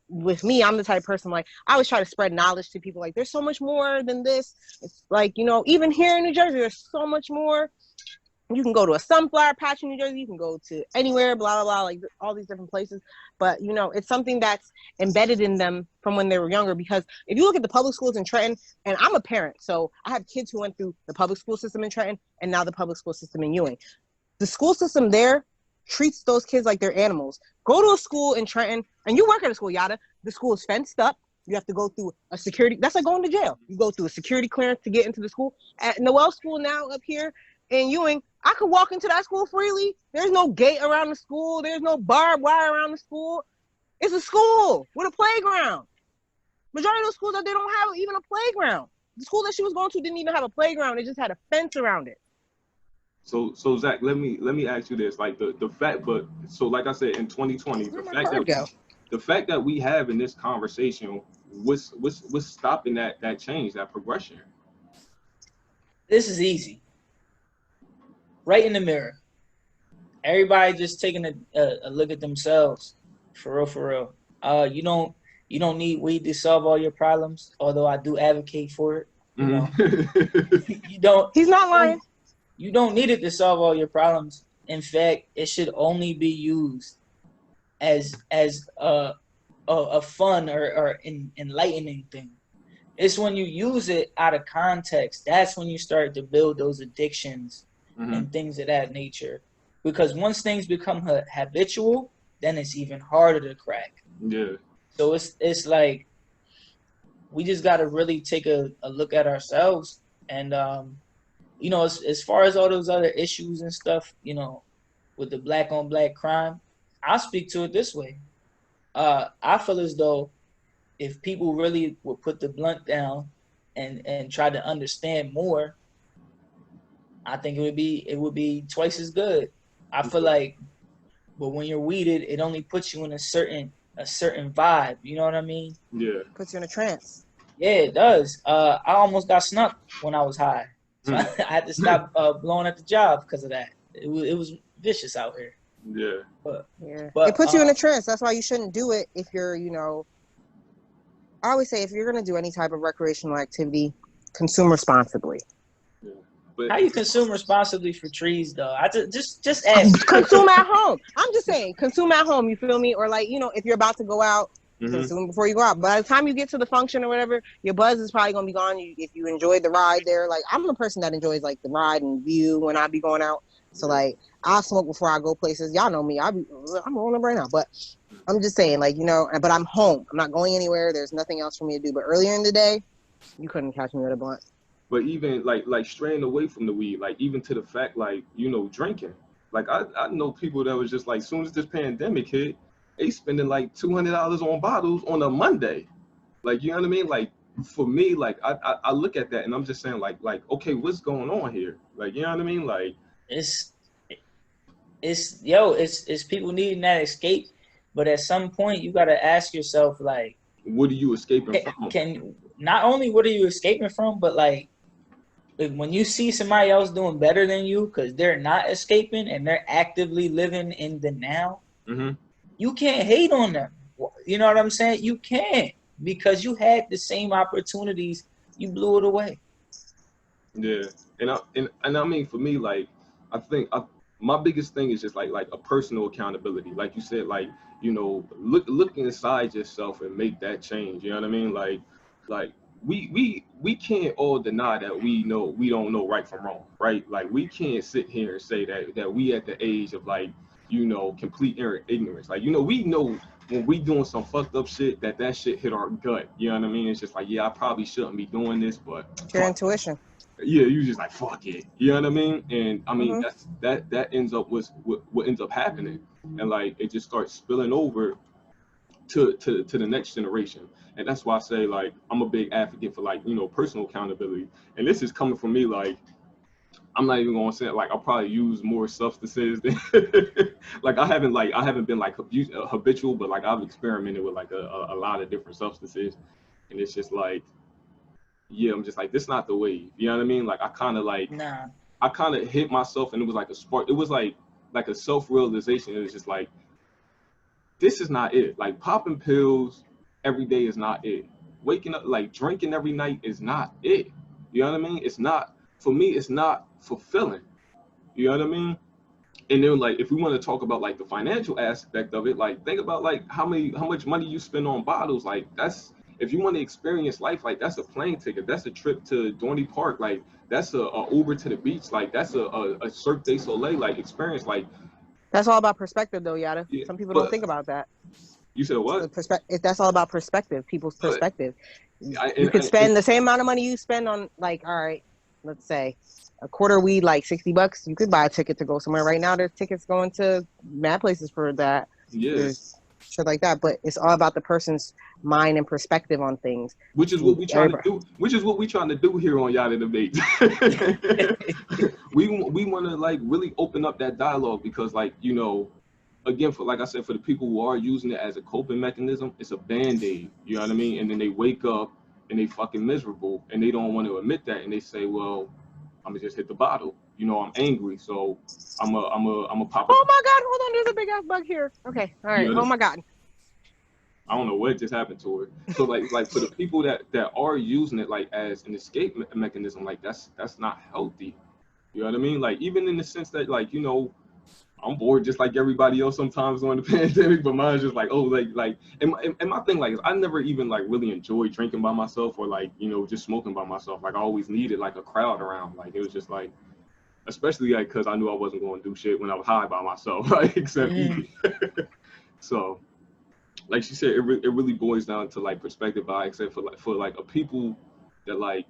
with me, I'm the type of person, like, I always try to spread knowledge to people. Like, there's so much more than this. It's like, even here in New Jersey, there's so much more. You can go to a sunflower patch in New Jersey. You can go to anywhere, blah, blah, blah, like all these different places. But, it's something that's embedded in them from when they were younger. Because if you look at the public schools in Trenton, and I'm a parent, so I have kids who went through the public school system in Trenton and now the public school system in Ewing. The school system there treats those kids like they're animals. Go to a school in Trenton, and you work at a school, Yatta. The school is fenced up. You have to go through a security. That's like going to jail. You go through a security clearance to get into the school. At Noel School now up here in Ewing, I could walk into that school freely. There's no gate around the school. There's no barbed wire around the school. It's a school with a playground. Majority of those schools, they don't have even a playground. The school that she was going to didn't even have a playground. It just had a fence around it. So Zach, let me ask you this, like the fact, but so like I said, in 2020, the fact that we have in this conversation, what's stopping that change, that progression? This is easy. Right in the mirror. Everybody just taking a look at themselves. For real. You don't need weed to solve all your problems, although I do advocate for it. You don't. He's not lying. You don't need it to solve all your problems. In fact, it should only be used as a fun or enlightening thing. It's when you use it out of context, that's when you start to build those addictions and things of that nature. Because once things become habitual, then it's even harder to crack. Yeah. So it's like we just got to really take a look at ourselves. And, you know, as far as all those other issues and stuff, you know, with the black on black crime, I'll speak to it this way. I feel as though if people really would put the blunt down and try to understand more, I think it would be twice as good. I feel like, but when you're weeded, it only puts you in a certain vibe. You know what I mean? Yeah. Puts you in a trance. Yeah, it does. I almost got snuck when I was high, so I had to stop blowing at the job because of that. It was vicious out here. Yeah. But it puts you in a trance. That's why you shouldn't do it if you're, you know. I always say if you're gonna do any type of recreational activity, consume responsibly. Yeah. But how you consume responsibly for trees, though? I just ask. Consume at home. I'm just saying, consume at home. You feel me? Or like, you know, if you're about to go out, consume before you go out. By the time you get to the function or whatever, your buzz is probably gonna be gone. If you enjoyed the ride there, like I'm a person that enjoys like the ride and view when I be going out. So like I'll smoke before I go places. Y'all know me. I'm rolling up right now, but I'm just saying, like, you know. But I'm home. I'm not going anywhere. There's nothing else for me to do. But earlier in the day, you couldn't catch me with a blunt. But even like straying away from the weed, like even to the fact, like, you know, drinking. Like I know people that was just like, soon as this pandemic hit, they spending like $200 on bottles on a Monday. Like, you know what I mean? Like for me, like I look at that and I'm just saying like okay, what's going on here? Like, you know what I mean? Like it's people needing that escape, but at some point you got to ask yourself, like, what are you escaping from? Can not only what are you escaping from, but like when you see somebody else doing better than you because they're not escaping and they're actively living in the now, you can't hate on them. You know what I'm saying? You can't, because you had the same opportunities, you blew it away. Yeah, and I mean, for me, like, I think my biggest thing is just like a personal accountability. Like you said, like, you know, look inside yourself and make that change. You know what I mean? Like we can't all deny that we don't know right from wrong, right? Like we can't sit here and say that we at the age of, like, you know, complete ignorance. Like, you know, we know when we doing some fucked up shit that shit hit our gut. You know what I mean? It's just like, yeah, I probably shouldn't be doing this, but your intuition. Yeah, you just like, fuck it. You know what I mean? And I mean, that ends up with what ends up happening, and like it just starts spilling over to the next generation. And that's why I say, like, I'm a big advocate for, like, you know, personal accountability. And this is coming from me, like, I'm not even gonna say it, like, I'll probably use more substances than like I haven't been like habitual, but like I've experimented with like a lot of different substances, and it's just like, yeah, I'm just like, this not the way. You know what I mean? Like I kind of hit myself, and it was like a spark. It was like a self-realization. It was just like, this is not it. Like popping pills every day is not it. Waking up, like drinking every night is not it. You know what I mean? It's not, for me, it's not fulfilling. You know what I mean? And then, like, if we want to talk about like the financial aspect of it, like think about like how much money you spend on bottles. Like that's, if you want to experience life, like that's a plane ticket, that's a trip to Dorney Park, like that's a Uber to the beach, like that's a Cirque du Soleil like experience. Like that's all about perspective, though, Yatta. Yeah, some people don't think about that. You said what? That's all about perspective, people's perspective. You could spend the same amount of money you spend on, like, all right, let's say a quarter weed, like $60. You could buy a ticket to go somewhere. Right now, there's tickets going to mad places for that. Yes. Shit like that, but it's all about the person's mind and perspective on things. Which is what we trying to do. Which is what we trying to do here on Yatta Debate. we want to like really open up that dialogue, because, like, you know, again, for, like I said, for the people who are using it as a coping mechanism, it's a band-aid. You know what I mean? And then they wake up and they fucking miserable, and they don't want to admit that, and they say, well, I'm gonna just hit the bottle. You know, I'm angry, so I'm a pop. Oh my God! Hold on, there's a big ass bug here. Okay, all right. Oh my God. I don't know what just happened to it. So like for the people that are using it like as an escape mechanism, like that's not healthy. You know what I mean? Like, even in the sense that, like, you know, I'm bored just like everybody else sometimes during the pandemic, but mine's just like, oh, like and my thing, like, is I never even like really enjoyed drinking by myself, or like, you know, just smoking by myself. Like I always needed like a crowd around. Like it was just like, especially like because I knew I wasn't going to do shit when I was high by myself, like except eat. So, like she said, it really boils down to like perspective, except for like a people that like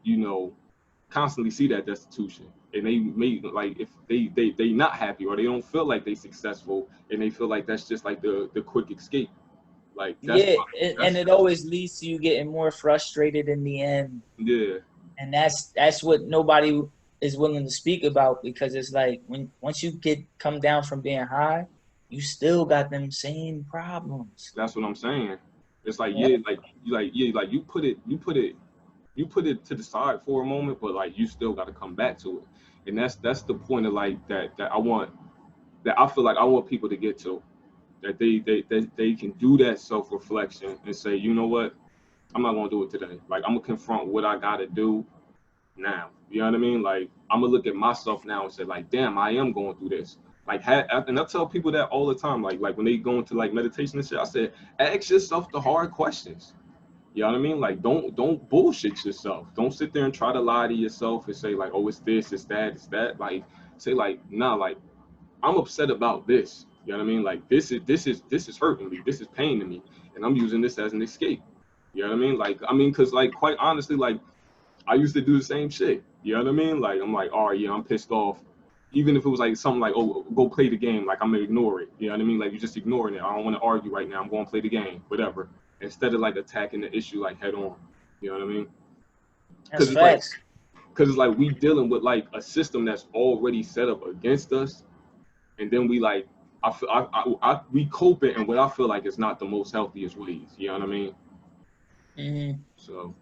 constantly see that destitution, and they may like if they not happy or they don't feel like they successful, and they feel like that's just like the quick escape. Like that's and it always leads to you getting more frustrated in the end. Yeah. And that's what nobody is willing to speak about, because it's like once you come down from being high, you still got them same problems. That's what I'm saying. It's like you put it to the side for a moment, but like you still got to come back to it, and that's the point of like that I feel like I want people to get to, that they can do that self-reflection and say, you know what, I'm not gonna do it today. Like I'm gonna confront what I gotta do now. You know what I mean? Like I'm gonna look at myself now and say, like, damn, I am going through this. Like, and I tell people that all the time. Like when they go into like meditation and shit, I said, ask yourself the hard questions. You know what I mean? Like don't bullshit yourself. Don't sit there and try to lie to yourself and say like, oh, it's this, it's that, it's that. Like say like, nah, like I'm upset about this. You know what I mean? Like this is hurting me. This is pain to me, and I'm using this as an escape. You know what I mean? Cause like quite honestly, like I used to do the same shit. You know what I mean? Like I'm like, all right, yeah, I'm pissed off. Even if it was like something like, oh, go play the game, like I'm gonna ignore it. You know what I mean? Like you're just ignoring it. I don't want to argue right now. I'm going to play the game, whatever. Instead of like attacking the issue like head on. You know what I mean? That's facts. Because it's like we dealing with like a system that's already set up against us, and then we like we cope it in what I feel like is not the most healthiest ways. You know what I mean? Mm-hmm. So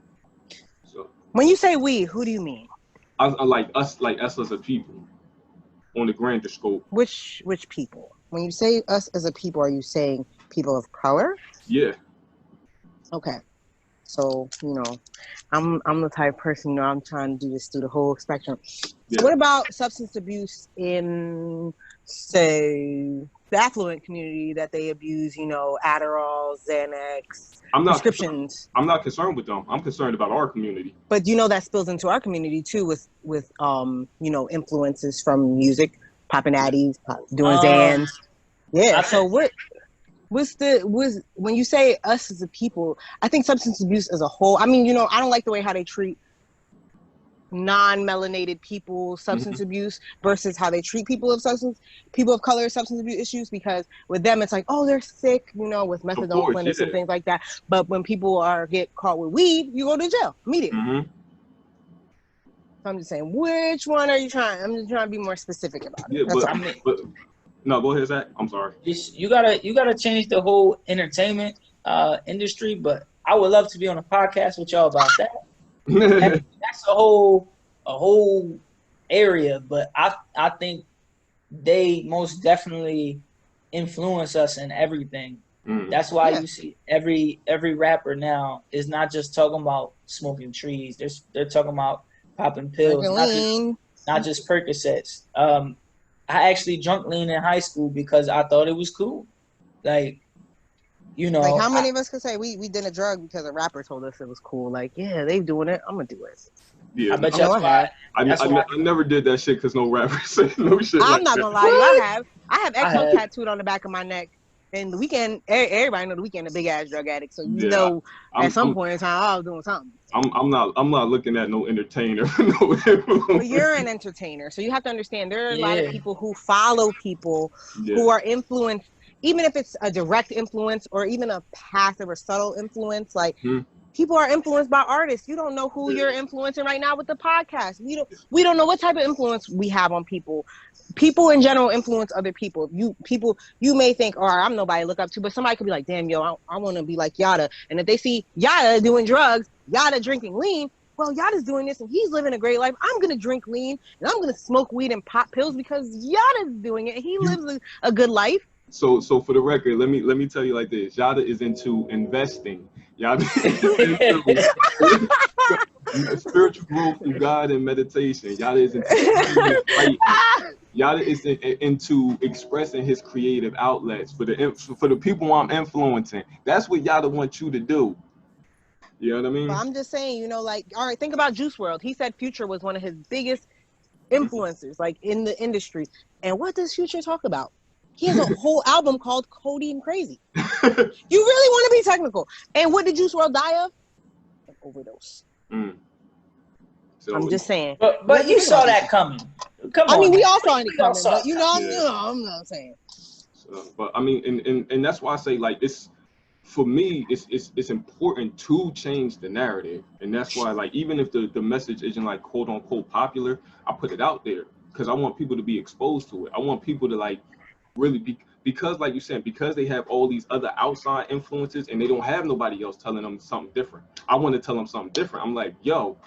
when you say we, who do you mean? I like us as a people on the grander scope. Which people? When you say us as a people, are you saying people of color? Yeah. Okay. So, I'm the type of person, I'm trying to do this through the whole spectrum. Yeah. What about substance abuse in, say, the affluent community that they abuse, Adderall, Xanax, prescriptions? I'm not concerned with them. I'm concerned about our community. But that spills into our community too with influences from music, popping addies, doing Xans. Yeah. So when you say us as a people, I think substance abuse as a whole, I mean, I don't like the way how they treat non-melanated people substance abuse versus how they treat people of color substance abuse issues, because with them it's like, oh, they're sick, with methadone clinics and things like that. But when people get caught with weed, you go to jail immediately. So I'm just saying, which one are you trying? I'm just trying to be more specific about it. But no, go ahead, Zach. I'm sorry. You gotta change the whole entertainment industry, but I would love to be on a podcast with y'all about that. That's a whole area, but I think they most definitely influence us in everything. That's why you see every rapper now is not just talking about smoking trees. They're talking about popping pills, not just Percocets. I actually drunk lean in high school because I thought it was cool. Like, like how many of us could say we did a drug because a rapper told us it was cool? Like, yeah, they doing it, I'm gonna do it. Yeah, I bet that's why. I never did that shit because no rapper said no shit. I'm not gonna lie to you. I have XO tattooed on the back of my neck. And The Weeknd, everybody know The Weeknd a big ass drug addict, so at some point in time I was doing something. I'm not looking at no entertainer. But you're an entertainer, so you have to understand there are a lot of people who follow people who are influenced, even if it's a direct influence or even a passive or subtle influence. Like people are influenced by artists. You don't know who you're influencing right now with the podcast. We don't know what type of influence we have on people. People in general influence other people. You may think, oh, I'm nobody to look up to, but somebody could be like, damn, yo, I want to be like Yatta. And if they see Yatta doing drugs, Yatta drinking lean, well, Yatta's doing this and he's living a great life. I'm going to drink lean and I'm going to smoke weed and pop pills because Yatta's doing it. He lives a good life. So for the record, let me tell you like this. Yatta is into investing. Yatta is into spiritual growth through God and meditation. Yatta is into writing. Yatta is into expressing his creative outlets for the people I'm influencing. That's what Yatta wants you to do. You know what I mean? But I'm just saying, like, all right, think about Juice WRLD. He said Future was one of his biggest influencers like in the industry. And what does Future talk about? He has a whole album called Cody and Crazy. You really want to be technical. And what did Juice WRLD die of? An overdose. So, I'm just saying. But you saw that coming. Come on. I mean, we all saw it coming, but I'm not saying. So, but I mean, and that's why I say, like, it's, for me, it's important to change the narrative. And that's why, like, even if the message isn't like quote unquote popular, I put it out there because I want people to be exposed to it. I want people to like really be, because like you said, because they have all these other outside influences and they don't have nobody else telling them something different. I want to tell them something different. I'm like, yo,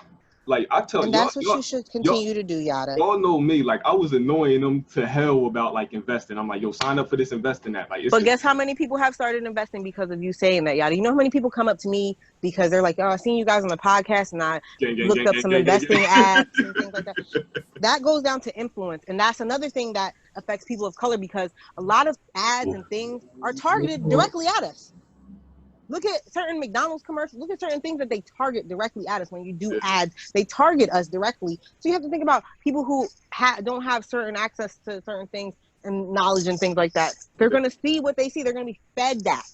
like I tell you, and that's what you should continue to do, Yatta. Y'all know me, like I was annoying them to hell about like investing. I'm like, yo, sign up for this, invest in that. Like, but guess how many people have started investing because of you saying that, Yatta? You know how many people come up to me because they're like, oh, I seen you guys on the podcast and I looked up some investing apps and things like that. That goes down to influence, and that's another thing that affects people of color because a lot of ads and things are targeted directly at us. Look at certain McDonald's commercials. Look at certain things that they target directly at us. When you do ads, they target us directly. So you have to think about people who don't have certain access to certain things and knowledge and things like that. They're going to see what they see. They're going to be fed that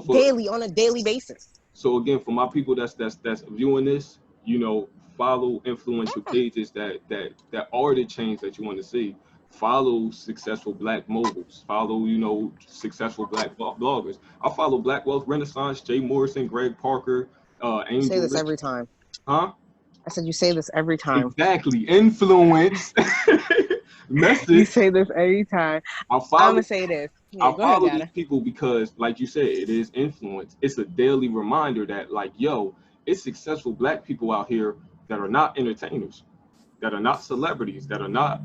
daily on a daily basis. So again, for my people that's viewing this, you know, follow influential pages that are the change that you want to see. Follow successful Black moguls. Follow, you know, successful Black bloggers. I follow Black Wealth Renaissance, Jay Morrison, Greg Parker, Angel. You say this every time. Huh? I said you say this every time. Exactly. Influence. Message. You say this every time. I'm gonna say this. Yeah, I follow these people because, like you said, it is influence. It's a daily reminder that, like, yo, it's successful Black people out here that are not entertainers, that are not celebrities, that are not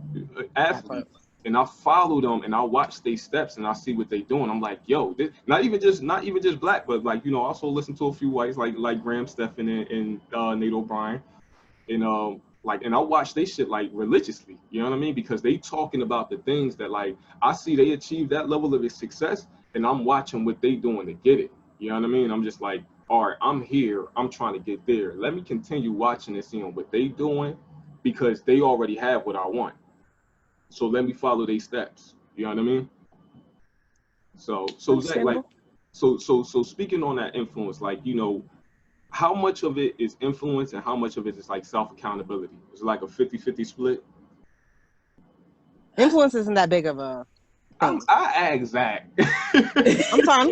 athletes, and I follow them and I watch their steps and I see what they doing. I'm like, yo, this, not even just Black, but like, you know, I also listen to a few whites like Graham Stephan and Nate O'Brien, and and I watch they shit like religiously, you know what I mean? Because they talking about the things that like I see they achieve that level of success, and I'm watching what they doing to get it. You know what I mean? I'm just like, all right, I'm here, I'm trying to get there. Let me continue watching and seeing what they doing, because they already have what I want. So let me follow their steps. You know what I mean? So Zach, like, so speaking on that influence, like, you know, how much of it is influence and how much of it is like self-accountability? Is it like a 50-50 split? Influence isn't that big of a thing. I ask Zach. I'm sorry, I'm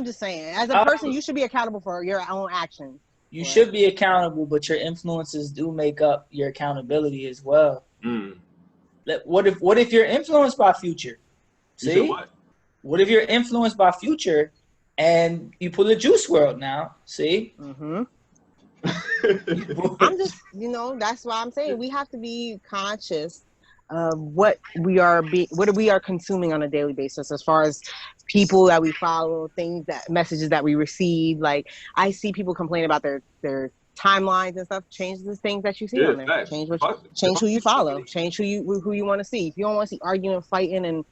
just saying. As a person, you should be accountable for your own actions. You should be accountable, but your influences do make up your accountability as well. What if you're influenced by Future? See? You said What if you're influenced by Future and you pull a Juice WRLD now? See? I'm just, you know, that's why I'm saying we have to be conscious of what we are consuming on a daily basis, as far as people that we follow, messages that we receive. Like, I see people complain about their timelines and stuff. Change the things that you see on there. Facts. Change who you follow. Change who you want to see. If you don't want to see arguing, fighting, and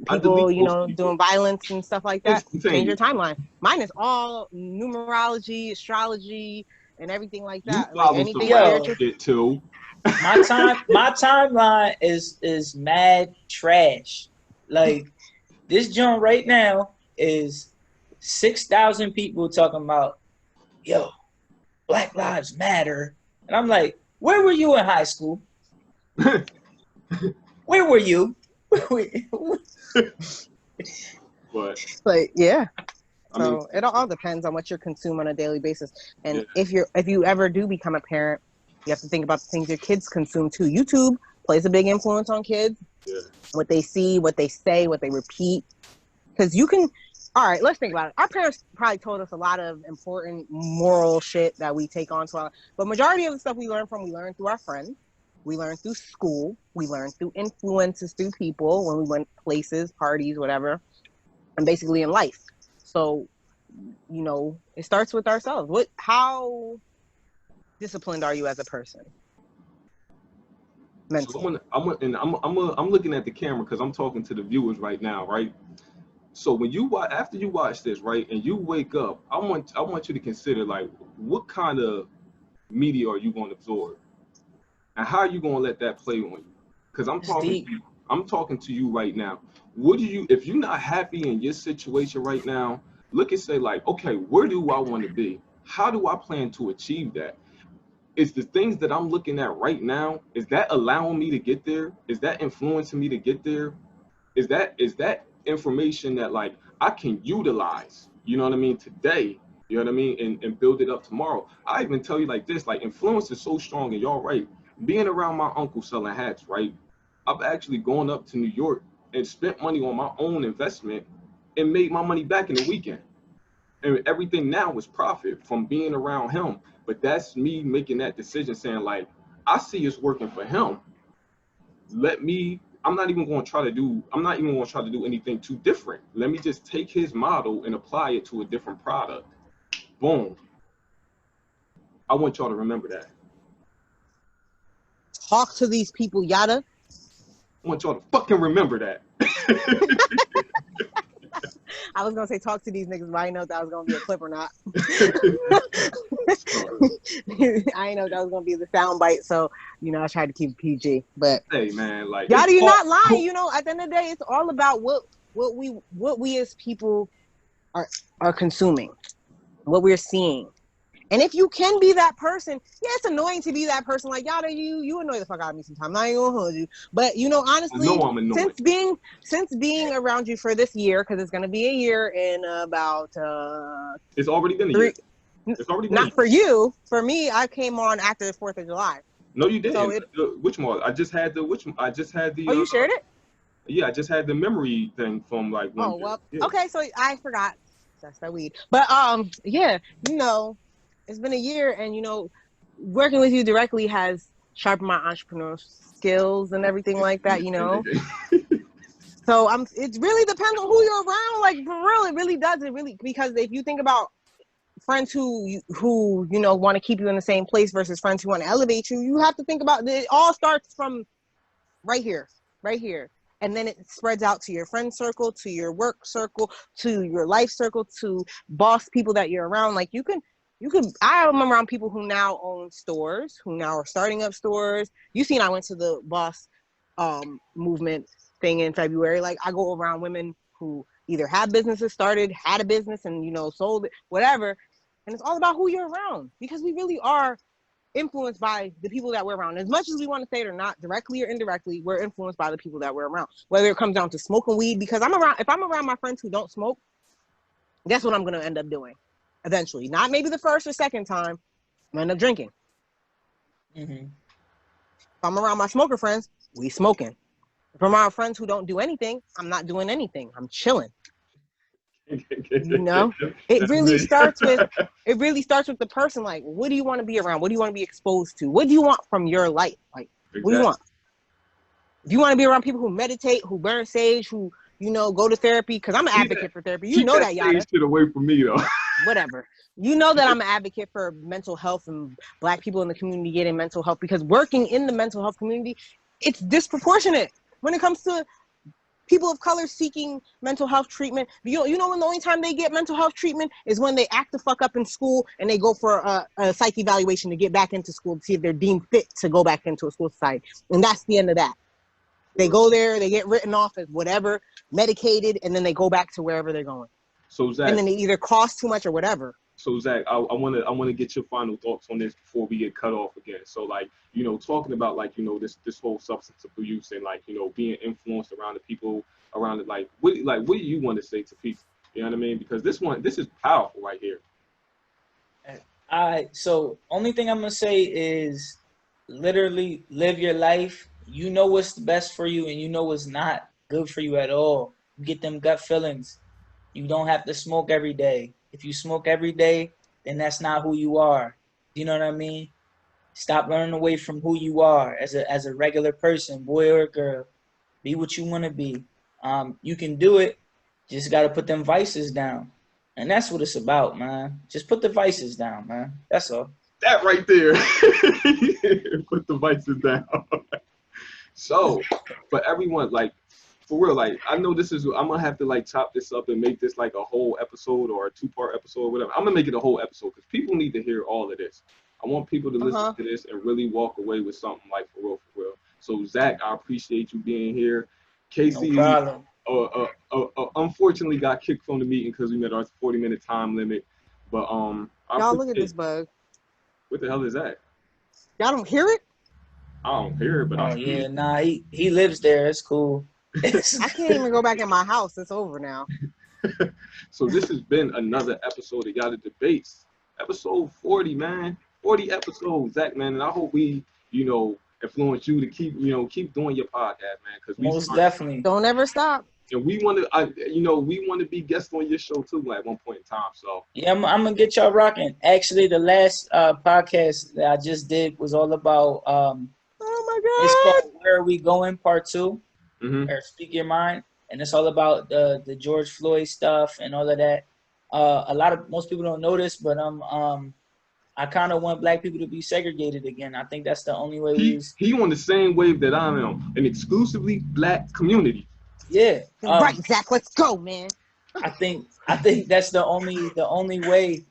people, you know, doing violence and stuff like that, change your timeline. Mine is all numerology, astrology, and everything like that. You follow anything shit too. My timeline is mad trash. Like, this joint right now is 6,000 people talking about, yo, Black Lives Matter. And I'm like, where were you in high school? Where were you? But yeah. So it all depends on what you consume on a daily basis. And if you ever do become a parent, you have to think about the things your kids consume too. YouTube plays a big influence on kids. Yeah. What they see, what they say, what they repeat. Because you can, all right, let's think about it. Our parents probably told us a lot of important moral shit that we take on to our, but majority of the stuff we learn through our friends. We learn through school. We learn through influences through people when we went places, parties, whatever, and basically in life. So, you know, it starts with ourselves. How disciplined are you as a person? Mentally. So I'm looking at the camera because I'm talking to the viewers right now, right? So when after you watch this, right, and you wake up, I want you to consider, like, what kind of media are you going to absorb? And how are you gonna let that play on you? Because I'm talking to you right now. What do you, if you're not happy in your situation right now, look and say like, okay, where do I want to be? How do I plan to achieve that? Is the things that I'm looking at right now, is that allowing me to get there? Is that influencing me to get there? Is that information that like I can utilize, you know what I mean, today, you know what I mean, and build it up tomorrow. I even tell you like this, like influence is so strong, and y'all right. Being around my uncle selling hats, right? I've actually gone up to New York and spent money on my own investment and made my money back in the weekend. And everything now is profit from being around him. But that's me making that decision, saying like, I see it's working for him. I'm not even going to try to do anything too different. Let me just take his model and apply it to a different product. Boom. I want y'all to remember that. Talk to these people, Yatta. I want y'all to fucking remember that. I was gonna say talk to these niggas, but I didn't know if that was gonna be a clip or not. I didn't know if that was gonna be the sound bite, so I tried to keep it PG. But hey man, like Yatta, you're not lying. At the end of the day, it's all about what we as people are consuming, what we're seeing. And if you can be that person, yeah, it's annoying to be that person. Like, Yatta, you annoy the fuck out of me sometimes. I ain't gonna hold you. But, honestly, I'm annoying. since being around you for this year, because it's going to be a year in about... it's already been a year. It's already been not for you. For me, I came on after the 4th of July. No, you didn't. So which one? I just had the... Oh, you shared it? Yeah, I just had the memory thing from, like... Okay, so I forgot. That's that weed. But, yeah, it's been a year, and working with you directly has sharpened my entrepreneurial skills and everything like that. So it really depends on who you're around. Like, for real, it really does. It really, because if you think about friends who want to keep you in the same place versus friends who want to elevate you, you have to think about it. All starts from right here, and then it spreads out to your friend circle, to your work circle, to your life circle, to boss people that you're around. Like, I remember around people who now own stores, who now are starting up stores. You seen I went to the boss movement thing in February. Like, I go around women who either have businesses started, had a business and, sold it, whatever. And it's all about who you're around, because we really are influenced by the people that we're around. As much as we want to say it or not, directly or indirectly, we're influenced by the people that we're around. Whether it comes down to smoking weed, because if I'm around my friends who don't smoke, guess what I'm going to end up doing? Eventually, not maybe the first or second time, I'm gonna end up drinking. Mm-hmm. If I'm around my smoker friends, we smoking. If I'm around friends who don't do anything, I'm not doing anything. I'm chilling. It really starts with the person. Like, what do you want to be around? What do you want to be exposed to? What do you want from your life? Like, What do you want? If you want to be around people who meditate, who burn sage, who go to therapy, because I'm an advocate for therapy. You know that, Yatta. Shit away from me though. Whatever. That I'm an advocate for mental health and Black people in the community getting mental health, because working in the mental health community, it's disproportionate when it comes to people of color seeking mental health treatment. When the only time they get mental health treatment is when they act the fuck up in school and they go for a psych evaluation to get back into school to see if they're deemed fit to go back into a school society. And that's the end of that. They go there, they get written off as whatever, medicated, and then they go back to wherever they're going. So Zach, and then they either cost too much or whatever. So Zach, I want to get your final thoughts on this before we get cut off again. So like, talking about like, this whole substance abuse and like, being influenced around the people around it. Like, what do you want to say to people? You know what I mean? Because this is powerful right here. So only thing I'm gonna say is literally live your life. You know what's the best for you, and you know what's not good for you at all. You get them gut feelings. You don't have to smoke every day. If you smoke every day, then that's not who you are. You know what I mean? Stop running away from who you are as a regular person, boy or girl. Be what you want to be. You can do it. Just got to put them vices down. And that's what it's about, man. Just put the vices down, man. That's all. That right there. Put the vices down. So, for everyone, like, for real, like, I know I'm going to have to, like, chop this up and make this, like, a whole episode or a 2-part episode or whatever. I'm going to make it a whole episode because people need to hear all of this. I want people to listen to this and really walk away with something like for real, for real. So Zach, I appreciate you being here. Casey, no problem. Unfortunately got kicked from the meeting because we met our 40-minute time limit. But y'all look at this bug. What the hell is that? Y'all don't hear it? I don't hear it, but I see it. Nah, he lives there. It's cool. I can't even go back in my house. It's over now. So this has been another episode of Yatta Debates. Episode 40, man. 40 episodes, Zach, man. And I hope we, influence you to keep doing your podcast, man. Because most definitely don't ever stop. And we want to be guests on your show too, like at one point in time. So yeah, I'm gonna get y'all rocking. Actually, the last podcast that I just did was all about oh my god, it's called Where Are We Going Part 2, or Speak Your Mind, and it's all about the George Floyd stuff and all of that. Most people don't know this, but I kind of want black people to be segregated again. I think that's the only way he on the same wave that I am, an exclusively black community. Yeah. Right, Zach, let's go, man. I think that's the only way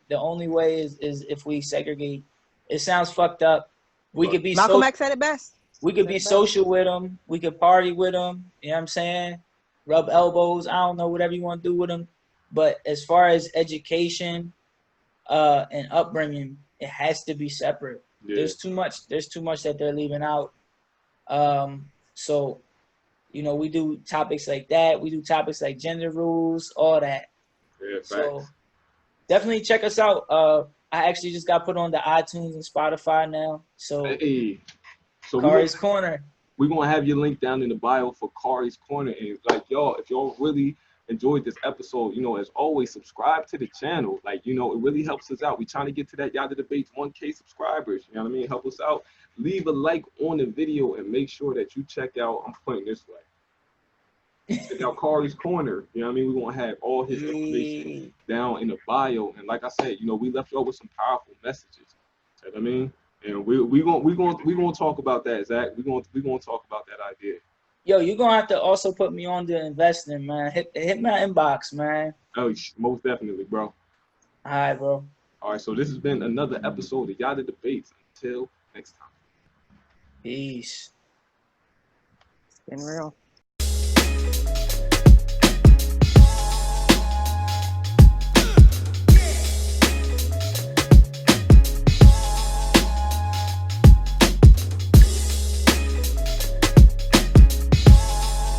is if we segregate. It sounds fucked up. We could be Malcolm X said it best. We could be social with them. We could party with them. You know what I'm saying? Rub elbows. I don't know, whatever you want to do with them. But as far as education and upbringing, it has to be separate. Yeah. There's too much that they're leaving out. So, we do topics like that. We do topics like gender rules, all that. Yeah, so definitely check us out. I actually just got put on the iTunes and Spotify now. So, so Kari's Corner. We're going to have your link down in the bio for Kari's Corner. And like, y'all, if y'all really enjoyed this episode, as always, subscribe to the channel. Like, it really helps us out. We're trying to get to that Yatta Debates 1K subscribers. You know what I mean? Help us out. Leave a like on the video and make sure that you check out, I'm pointing this way. Check out Kari's Corner. You know what I mean? We're going to have all his information down in the bio. And like I said, we left y'all with some powerful messages. You know what I mean? And we're gonna talk about that, Zach. We're gonna talk about that idea. Yo, you're gonna have to also put me on the investing, man. Hit my inbox, man. Oh, most definitely, bro. All right, bro. All right, so this has been another episode of Yatta Debates. Until next time. Peace. It's been real.